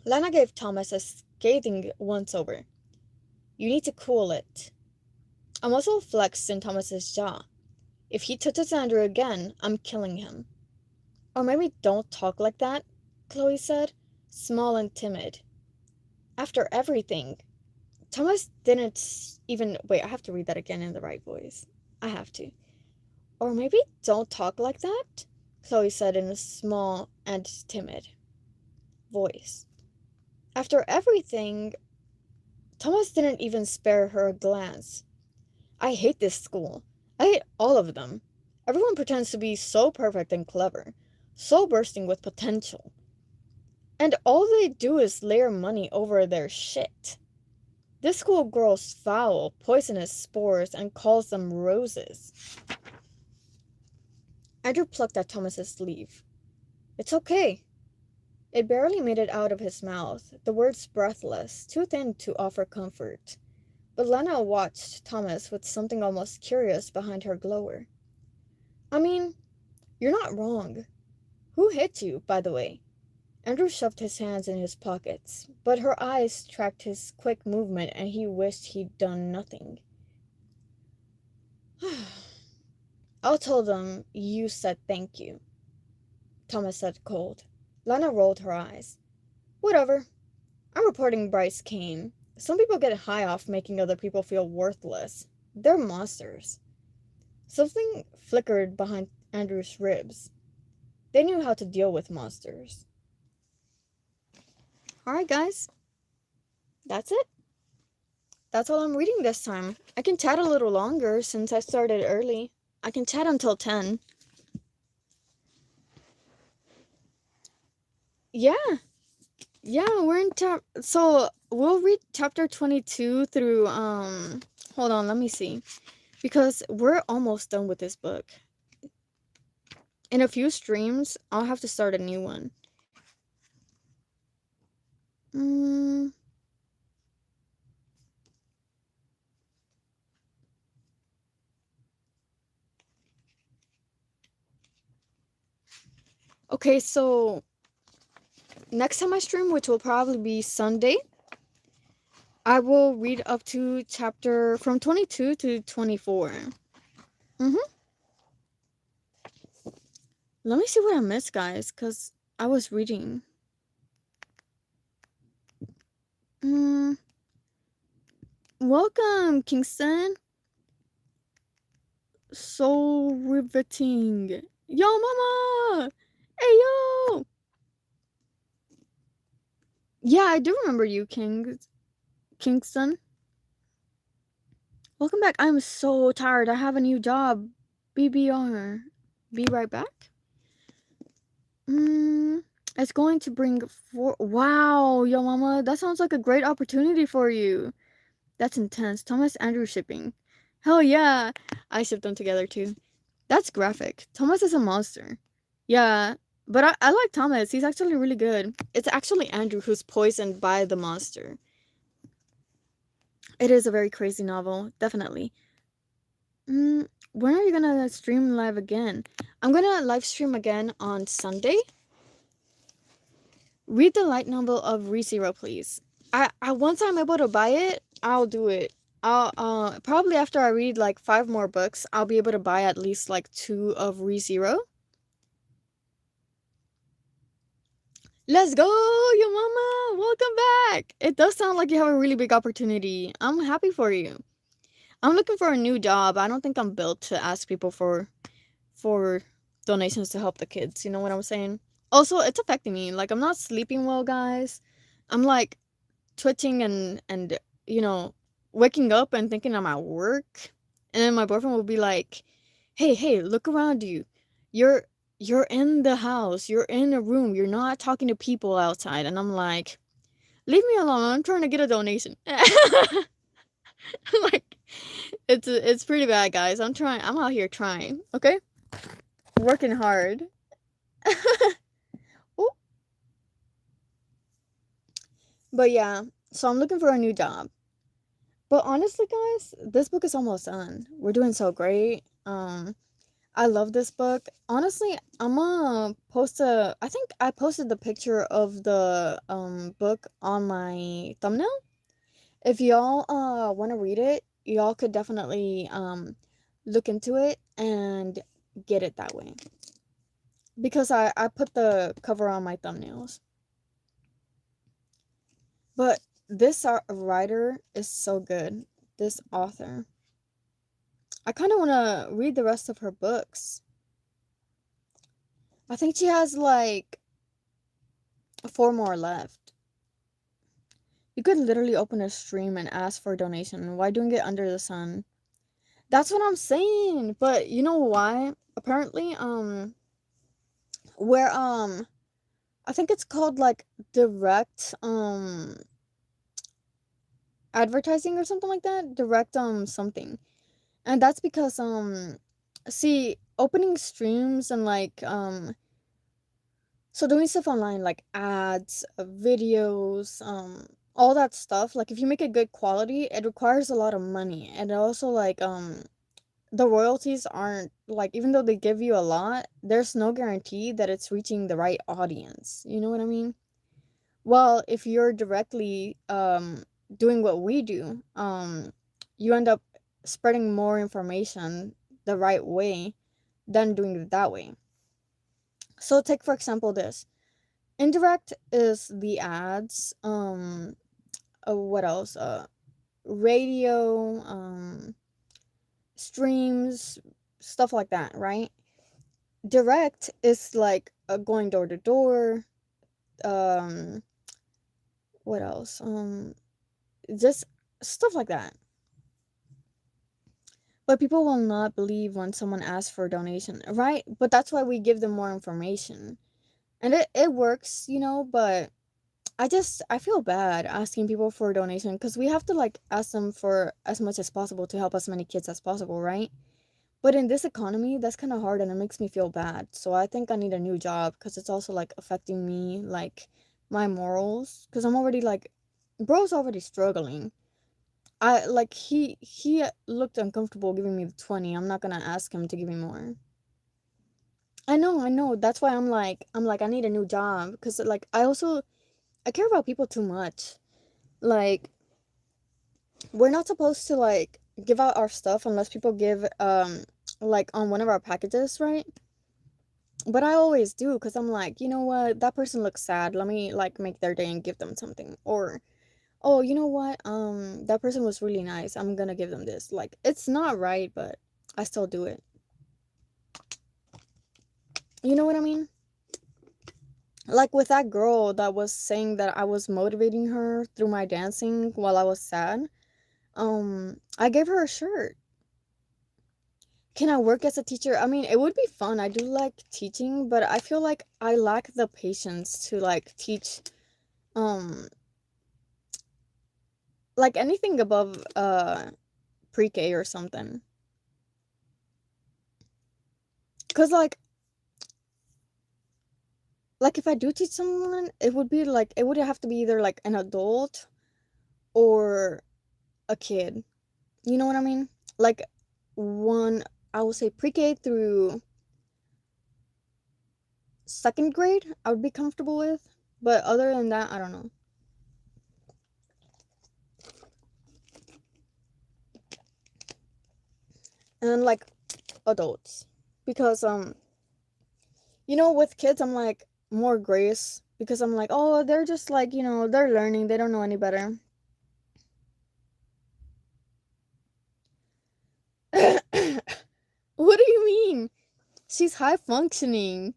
Lena gave Thomas a scathing once-over. You need to cool it. A muscle flexed in Thomas's jaw. If he touches Andrew again, I'm killing him. Or maybe don't talk like that, Chloe said, small and timid. After everything, Thomas didn't even... Wait, I have to read that again in the right voice. I have to. Or maybe don't talk like that, Chloe said in a small and timid voice. After everything, Thomas didn't even spare her a glance. I hate this school. I hate all of them. Everyone pretends to be so perfect and clever, so bursting with potential. And all they do is layer money over their shit. This school grows foul, poisonous spores and calls them roses. Andrew plucked at Thomas's sleeve. It's okay. It barely made it out of his mouth, the words breathless, too thin to offer comfort. But Lena watched Thomas with something almost curious behind her glower. I mean, you're not wrong. Who hit you, by the way? Andrew shoved his hands in his pockets, but her eyes tracked his quick movement and he wished he'd done nothing. I'll tell them you said thank you, Thomas said cold. Lena rolled her eyes. Whatever. I'm reporting Bryce Kane. Some people get high off making other people feel worthless. They're monsters. Something flickered behind Andrew's ribs. They knew how to deal with monsters. Alright, guys. That's it. That's all I'm reading this time. I can chat a little longer since I started early. I can chat until 10. Yeah. Yeah, we're in so we'll read chapter 22 through hold on, let me see. Because we're almost done with this book. In a few streams, I'll have to start a new one. Okay, so next time I stream, which will probably be Sunday, I will read up to chapter from 22 to 24. Let me see what I missed, guys, because I was reading. Welcome, Kingston. So riveting. Yo, mama! Hey, yo! Yeah, I do remember you, Kingston. Welcome back. I'm so tired. I have a new job. BBR. Be right back. It's going to bring wow, yo mama, that sounds like a great opportunity for you. That's intense. Thomas Andrew shipping. Hell yeah. I shipped them together too. That's graphic. Thomas is a monster. Yeah, but I like Thomas. He's actually really good. It's actually Andrew who's poisoned by the monster. It is a very crazy novel, definitely. When are you gonna stream live again? I'm gonna live stream again on Sunday. Read the light novel of ReZero, please. I once I'm able to buy it, I'll do it. I'll probably after I read like 5 more books, I'll be able to buy at least like 2 of ReZero. Let's go, yo mama. Welcome back. It does sound like you have a really big opportunity. I'm happy for you. I'm looking for a new job. I don't think I'm built to ask people for donations to help the kids. You know what I'm saying? Also, it's affecting me. Like I'm not sleeping well, guys. I'm like twitching and you know, waking up and thinking I'm at work. And then my boyfriend will be like, "Hey, hey, look around you. You're you're in the house. You're in a room. You're not talking to people outside." And I'm like, "Leave me alone. I'm trying to get a donation." Like it's pretty bad, guys. I'm trying. I'm out here trying. Okay? Working hard. Ooh. But yeah, so I'm looking for a new job. But honestly, guys, this book is almost done. We're doing so great. I love this book. Honestly, I'm gonna post a. I think I posted the picture of the book on my thumbnail. If y'all want to read it, y'all could definitely look into it and get it that way. Because I put the cover on my thumbnails. But this writer is so good. This author. I kind of want to read the rest of her books. I think she has like 4 more left. You could literally open a stream and ask for a donation. Why doing it under the sun? That's what I'm saying. But you know why? Apparently, where I think it's called like direct advertising or something like that. Direct something. And that's because see, opening streams and like so doing stuff online like ads, videos, all that stuff, like if you make it good quality, it requires a lot of money. And also like the royalties aren't like, even though they give you a lot, there's no guarantee that it's reaching the right audience. You know what I mean? Well, if you're directly doing what we do, you end up spreading more information the right way than doing it that way. So take for example this. Indirect is the ads, what else? Radio, streams, stuff like that, right? Direct is like going door to door, um, what else? Just stuff like that. But people will not believe when someone asks for a donation, right? But that's why we give them more information. And it works, you know, but I feel bad asking people for a donation because we have to like ask them for as much as possible to help as many kids as possible, right? But in this economy, that's kind of hard and it makes me feel bad. So I think I need a new job because it's also like affecting me, like my morals. Because I'm already like, bro's already struggling. I like he looked uncomfortable giving me the 20. I'm not gonna ask him to give me more. I know. That's why I'm like I need a new job because like I care about people too much. Like we're not supposed to like give out our stuff unless people give like on one of our packages, right? But I always do because I'm like, you know what, that person looks sad, let me like make their day and give them something. Or oh, you know what, that person was really nice, I'm gonna give them this. Like it's not right, but I still do it. You know what I mean? Like with that girl that was saying that I was motivating her through my dancing while I was sad, I gave her a shirt. Can I work as a teacher? I mean, it would be fun. I do like teaching, but I feel like I lack the patience to like teach um like anything above pre-K or something. Cuz like if I do teach someone, it would be like it would have to be either like an adult or a kid. You know what I mean? Like one, I would say pre-K through second grade, I would be comfortable with, but other than that, I don't know. And then like adults, because you know, with kids I'm like more grace, because I'm like, oh, they're just like, they're learning, they don't know any better. What do you mean? She's high functioning.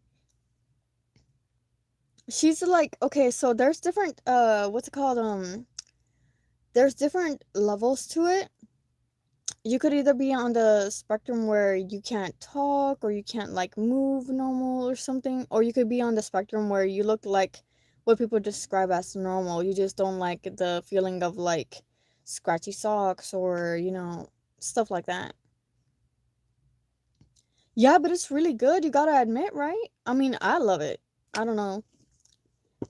She's like, okay, so there's different what's it called? There's different levels to it. You could either be on the spectrum where you can't talk or you can't like move normal or something, or you could be on the spectrum where you look like what people describe as normal. You just don't like the feeling of like scratchy socks or, stuff like that. Yeah, but it's really good. You gotta admit, right? I mean, I love it. I don't know,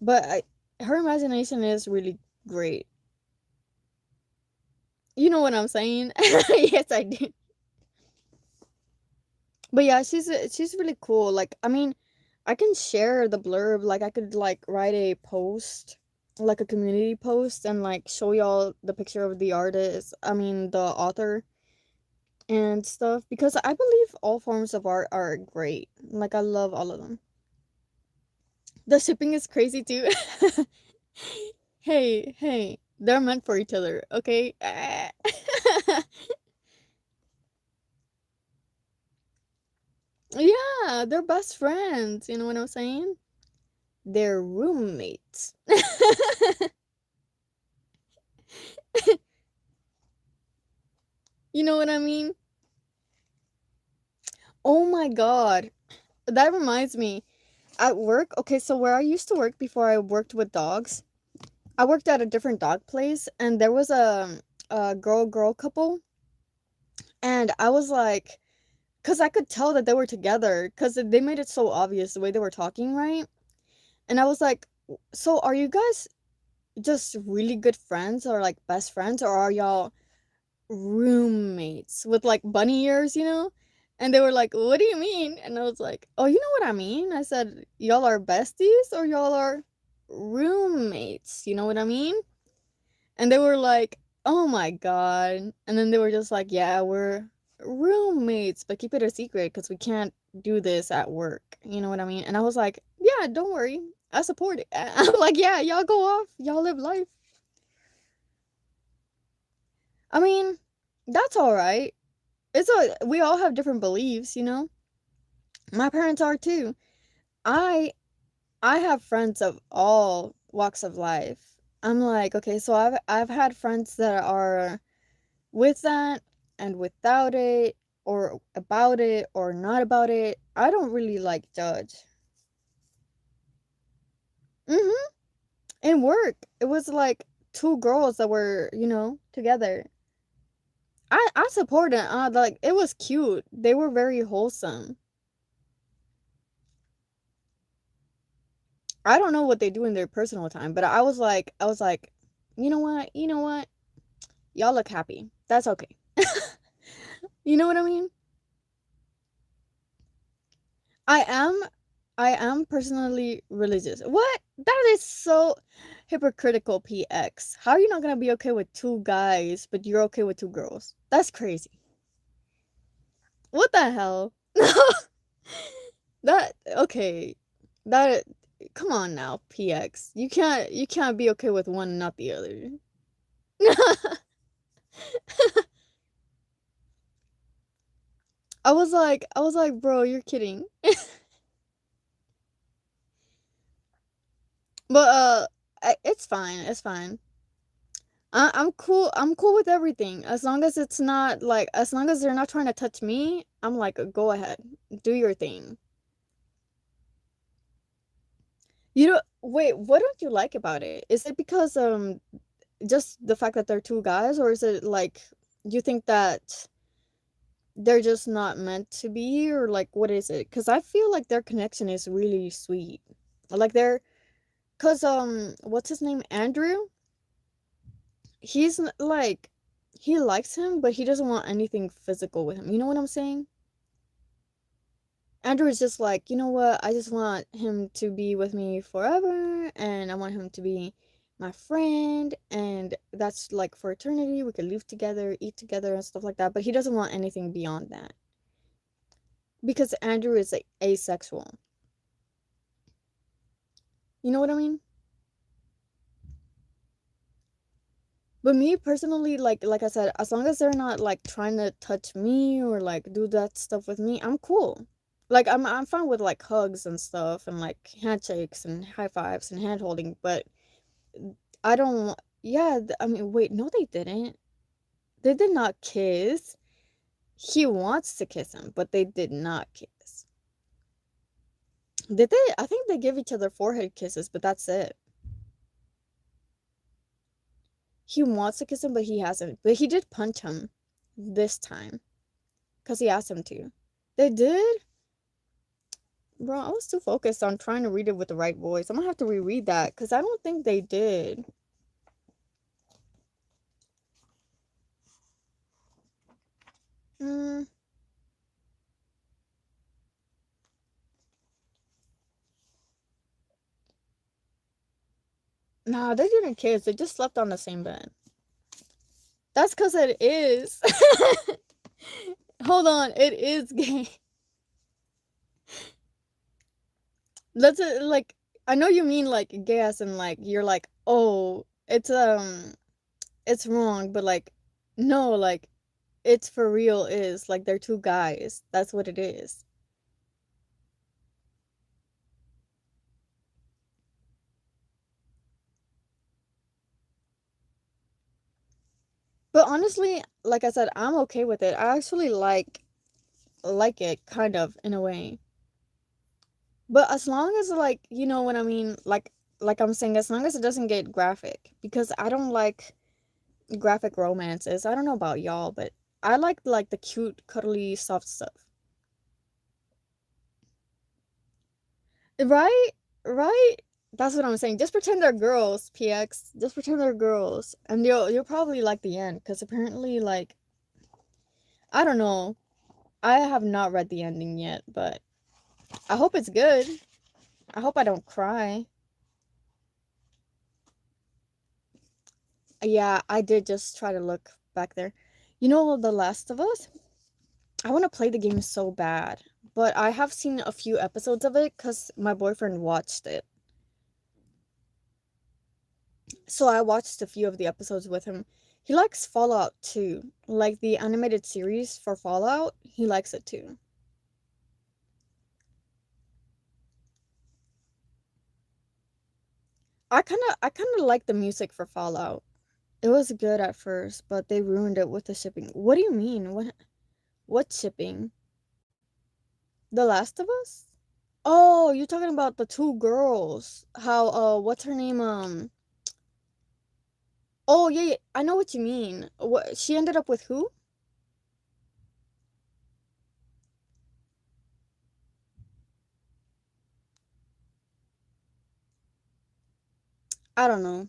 but her imagination is really great. You know what I'm saying? Yes, I do. But yeah, she's really cool. Like, I mean, I can share the blurb. Like, I could like write a post, like a community post, and like show y'all the picture of the artist. I mean, the author and stuff. Because I believe all forms of art are great. Like, I love all of them. The shipping is crazy too. Hey, hey, they're meant for each other, okay? Yeah, they're best friends. You know what I'm saying? They're roommates. You know what I mean? Oh my god. That reminds me. At work, okay, so where I used to work before I worked with dogs, I worked at a different dog place and there was a girl couple, and I was like, cuz I could tell that they were together cuz they made it so obvious the way they were talking, right? And I was like, "So are you guys just really good friends or like best friends, or are y'all roommates with like bunny ears, you know?" And they were like, "What do you mean?" And I was like, "Oh, you know what I mean?" I said, "Y'all are besties or y'all are roommates, you know what I mean?" And they were like, "Oh my god." And then they were just like, "Yeah, we're roommates, but keep it a secret because we can't do this at work." You know what I mean? And I was like, "Yeah, don't worry. I support it." I'm like, "Yeah, y'all go off. Y'all live life." I mean, that's all right. We all have different beliefs, you know? My parents are too. I I have friends of all walks of life. I'm like, okay, so I've had friends that are with that and without it, or about it or not about it. I don't really like judge. Mhm. In work, it was like two girls that were, together. I support it. Like it was cute. They were very wholesome. I don't know what they do in their personal time, but I was like, you know what? You know what? Y'all look happy. That's okay. You know what I mean? I am I am personally religious. What? That is so hypocritical, PX. How are you not gonna be okay with two guys, but you're okay with two girls? That's crazy. What the hell? That okay. That come on now, PX. You can't be okay with one, not the other. I was like, bro, you're kidding. But it's fine. It's fine. I'm cool. I'm cool with everything. As long as it's not like, as long as they're not trying to touch me, I'm like, go ahead, do your thing. You know, wait, what don't you like about it? Is it because just the fact that they're two guys, or is it like you think that they're just not meant to be, or like what is it? Because I feel like their connection is really sweet. Like they're, cause what's his name, Andrew? Like, he likes him, but he doesn't want anything physical with him. You know what I'm saying? Andrew is just like, you know what? I just want him to be with me forever, and I want him to be my friend, and that's like for eternity. We could live together, eat together, and stuff like that. But he doesn't want anything beyond that because Andrew is like asexual. You know what I mean? But me personally, like I said, as long as they're not like trying to touch me or like do that stuff with me, I'm cool. Like I'm fine with like hugs and stuff and like handshakes and high fives and hand holding, but I don't. Yeah, I mean, wait, no, they didn't. They did not kiss. He wants to kiss him, but they did not kiss. Did they? I think they give each other forehead kisses, but that's it. He wants to kiss him, but he hasn't. But he did punch him this time because he asked him to. They did? Bro, I was too focused on trying to read it with the right voice. I'm gonna have to reread that because I don't think they did. Mm, nah, they didn't kiss. They just slept on the same bed. That's because it is. Hold on, it is gay. That's like, I know you mean like gay as in like you're like, oh, it's wrong, but like, no, like it's for real is like they're two guys. That's what it is. But honestly, like I said, I'm okay with it. I actually like it kind of in a way. But as long as like, you know what I mean, like I'm saying, as long as it doesn't get graphic, because I don't like graphic romances. I don't know about y'all, but I like the cute, cuddly, soft stuff. Right? Right? That's what I'm saying. Just pretend they're girls, PX. Just pretend they're girls. And you'll probably like the end, because apparently like I don't know. I have not read the ending yet, but I hope it's good. I hope I don't cry. Yeah, I did just try to look back there. You know, The Last of Us? I want to play the game so bad, but I have seen a few episodes of it because my boyfriend watched it. So I watched a few of the episodes with him. He likes Fallout too. Like the animated series for Fallout, he likes it too. I kind of like the music for Fallout. It was good at first, but they ruined it with the shipping. What do you mean? What shipping? The Last of Us? Oh, you're talking about the two girls. How what's her name? Oh yeah, yeah, I know what you mean. What she ended up with who? I don't know.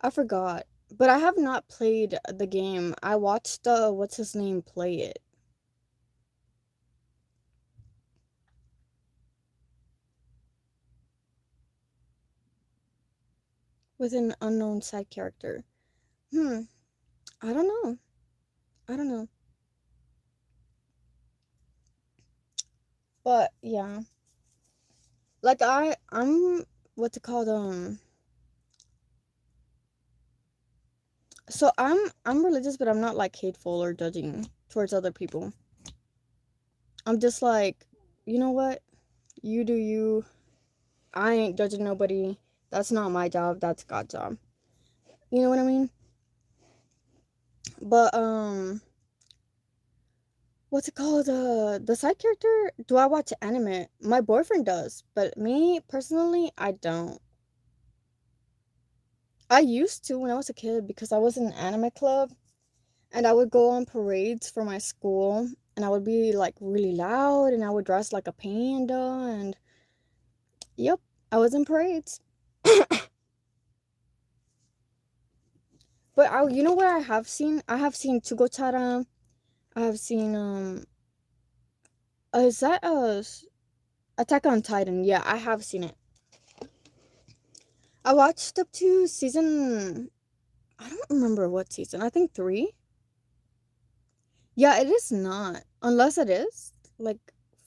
I forgot. But I have not played the game. I watched what's his name play it with an unknown side character. Hmm. I don't know. I don't know. But yeah. Like I'm what's it called? So I'm religious, but I'm not like hateful or judging towards other people. I'm just like, you know what? You do you. I ain't judging nobody. That's not my job. That's God's job. You know what I mean? But what's it called? The side character. Do I watch anime? My boyfriend does, but me personally, I don't. I used to when I was a kid because I was in an anime club and I would go on parades for my school and I would be like really loud and I would dress like a panda and yep, I was in parades. But you know what I have seen? I have seen Tugochara. I have seen is that Attack on Titan? Yeah, I have seen it. I watched up to season. I don't remember what season. I think three. Yeah, it is not. Unless it is like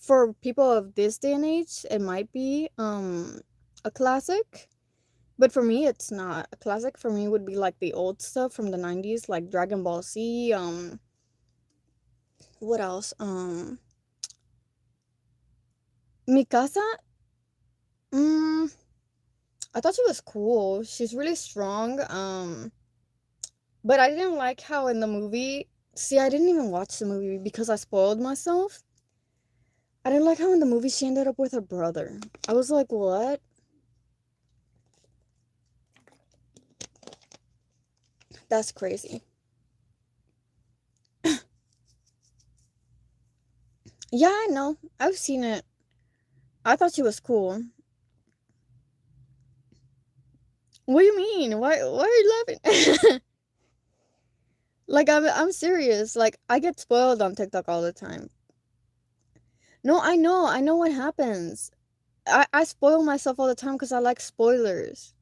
for people of this day and age, it might be a classic. But for me, it's not. A classic for me would be like the old stuff from the 90s, like Dragon Ball Z. What else? Mikasa. Mm, I thought she was cool. She's really strong. But I didn't like how in the movie. See, I didn't even watch the movie because I spoiled myself. I didn't like how in the movie she ended up with her brother. I was like, what? That's crazy. Yeah, I know. I've seen it. I thought she was cool. What do you mean? Why are you laughing? Like I'm serious. Like I get spoiled on TikTok all the time. No, I know what happens. I spoil myself all the time because I like spoilers.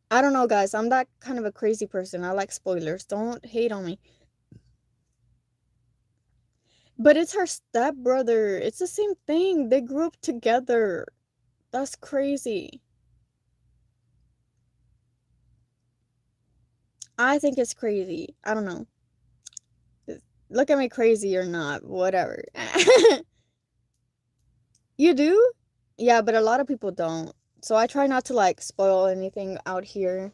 I don't know, guys. I'm that kind of a crazy person. I like spoilers. Don't hate on me. But it's her stepbrother. It's the same thing. They grew up together. That's crazy. I think it's crazy. I don't know. Look at me crazy or not, whatever. You do? Yeah, but a lot of people don't. So I try not to like spoil anything out here,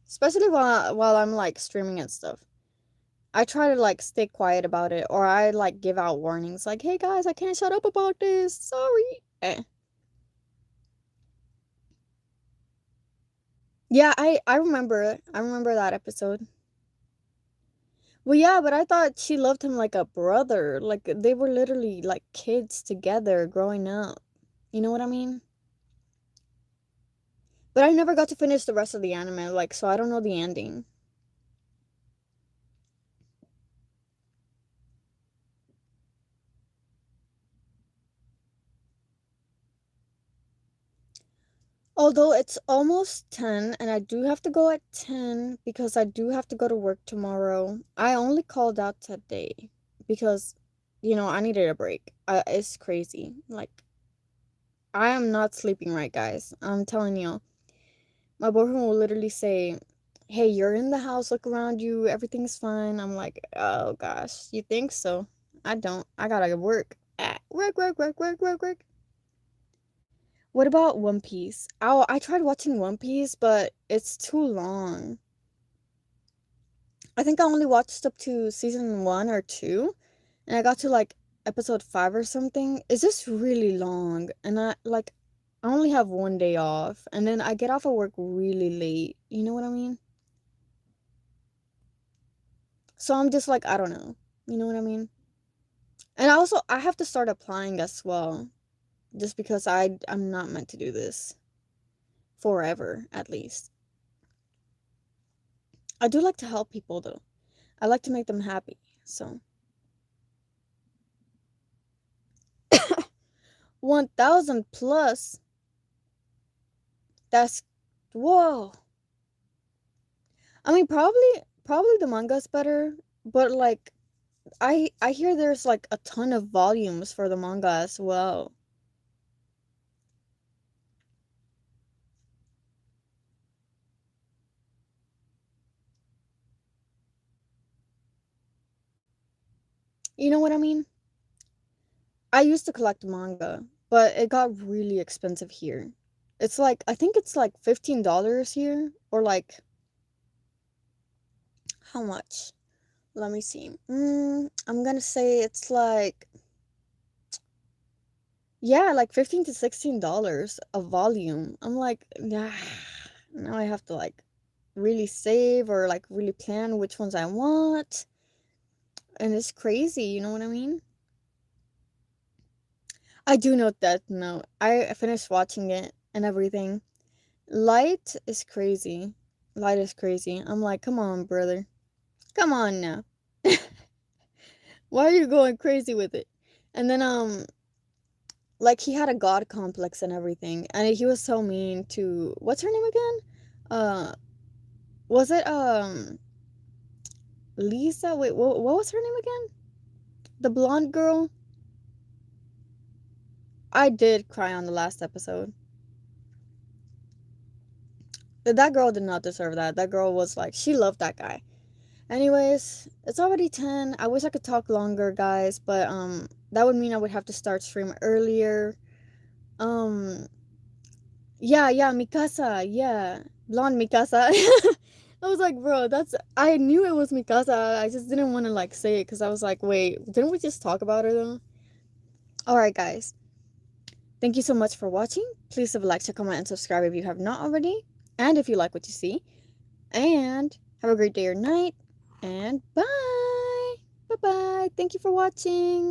especially while I'm like streaming and stuff. I try to like stay quiet about it, or I like give out warnings like, "Hey guys, I can't shut up about this. Sorry." Yeah, I remember that episode. Well, yeah, but I thought she loved him like a brother. Like they were literally like kids together growing up. You know what I mean? But I never got to finish the rest of the anime, like so I don't know the ending. Although it's almost 10 and I do have to go at 10 because I do have to go to work tomorrow. I only called out today because I needed a break. It's crazy. Like I am not sleeping right, guys. I'm telling you. My boyfriend will literally say, "Hey, you're in the house, look around you, everything's fine." I'm like, "Oh gosh, you think so?" I don't. I gotta work. Work, work, work, work, work, work. What about One Piece? Oh, I tried watching One Piece, but it's too long. I think I only watched up to season 1 or 2, and I got to like episode 5 or something. It's just really long, and I only have one day off, and then I get off of work really late. You know what I mean? So I'm just like, I don't know. You know what I mean? And also, I have to start applying as well, just because I'm not meant to do this forever, at least. I do like to help people though. I like to make them happy. So 1,000 plus. That's whoa. I mean, probably the manga's better, but like I hear there's like a ton of volumes for the manga as well. You know what I mean? I used to collect manga, but it got really expensive here. It's like I think it's like $15 here, or like how much? Let me see. I'm gonna say it's like yeah, like 15 to $16 a volume. I'm like, nah, now I have to like really save or like really plan which ones I want. And it's crazy, you know what I mean? I do know that no. I finished watching it and everything. Light is crazy. Light is crazy. I'm like, come on, brother. Come on now. Why are you going crazy with it? And then like he had a god complex and everything. And he was so mean to what's her name again? Uh was it Lisa? Wait, what was her name again? the blonde girl, I did cry on the last episode. That girl did not deserve that. That girl was like, she loved that guy. Anyways, it's already 10. I wish I could talk longer, guys, but that would mean I would have to start stream earlier. Um yeah, Mikasa. Yeah. Blonde Mikasa. I was like, bro, that's I knew it was Mikasa. I just didn't want to like say it cuz I was like, wait, didn't we just talk about her though? All right, guys. Thank you so much for watching. Please leave a like, share, comment, and subscribe if you have not already. And if you like what you see. And have a great day or night. And bye. Bye-bye. Thank you for watching.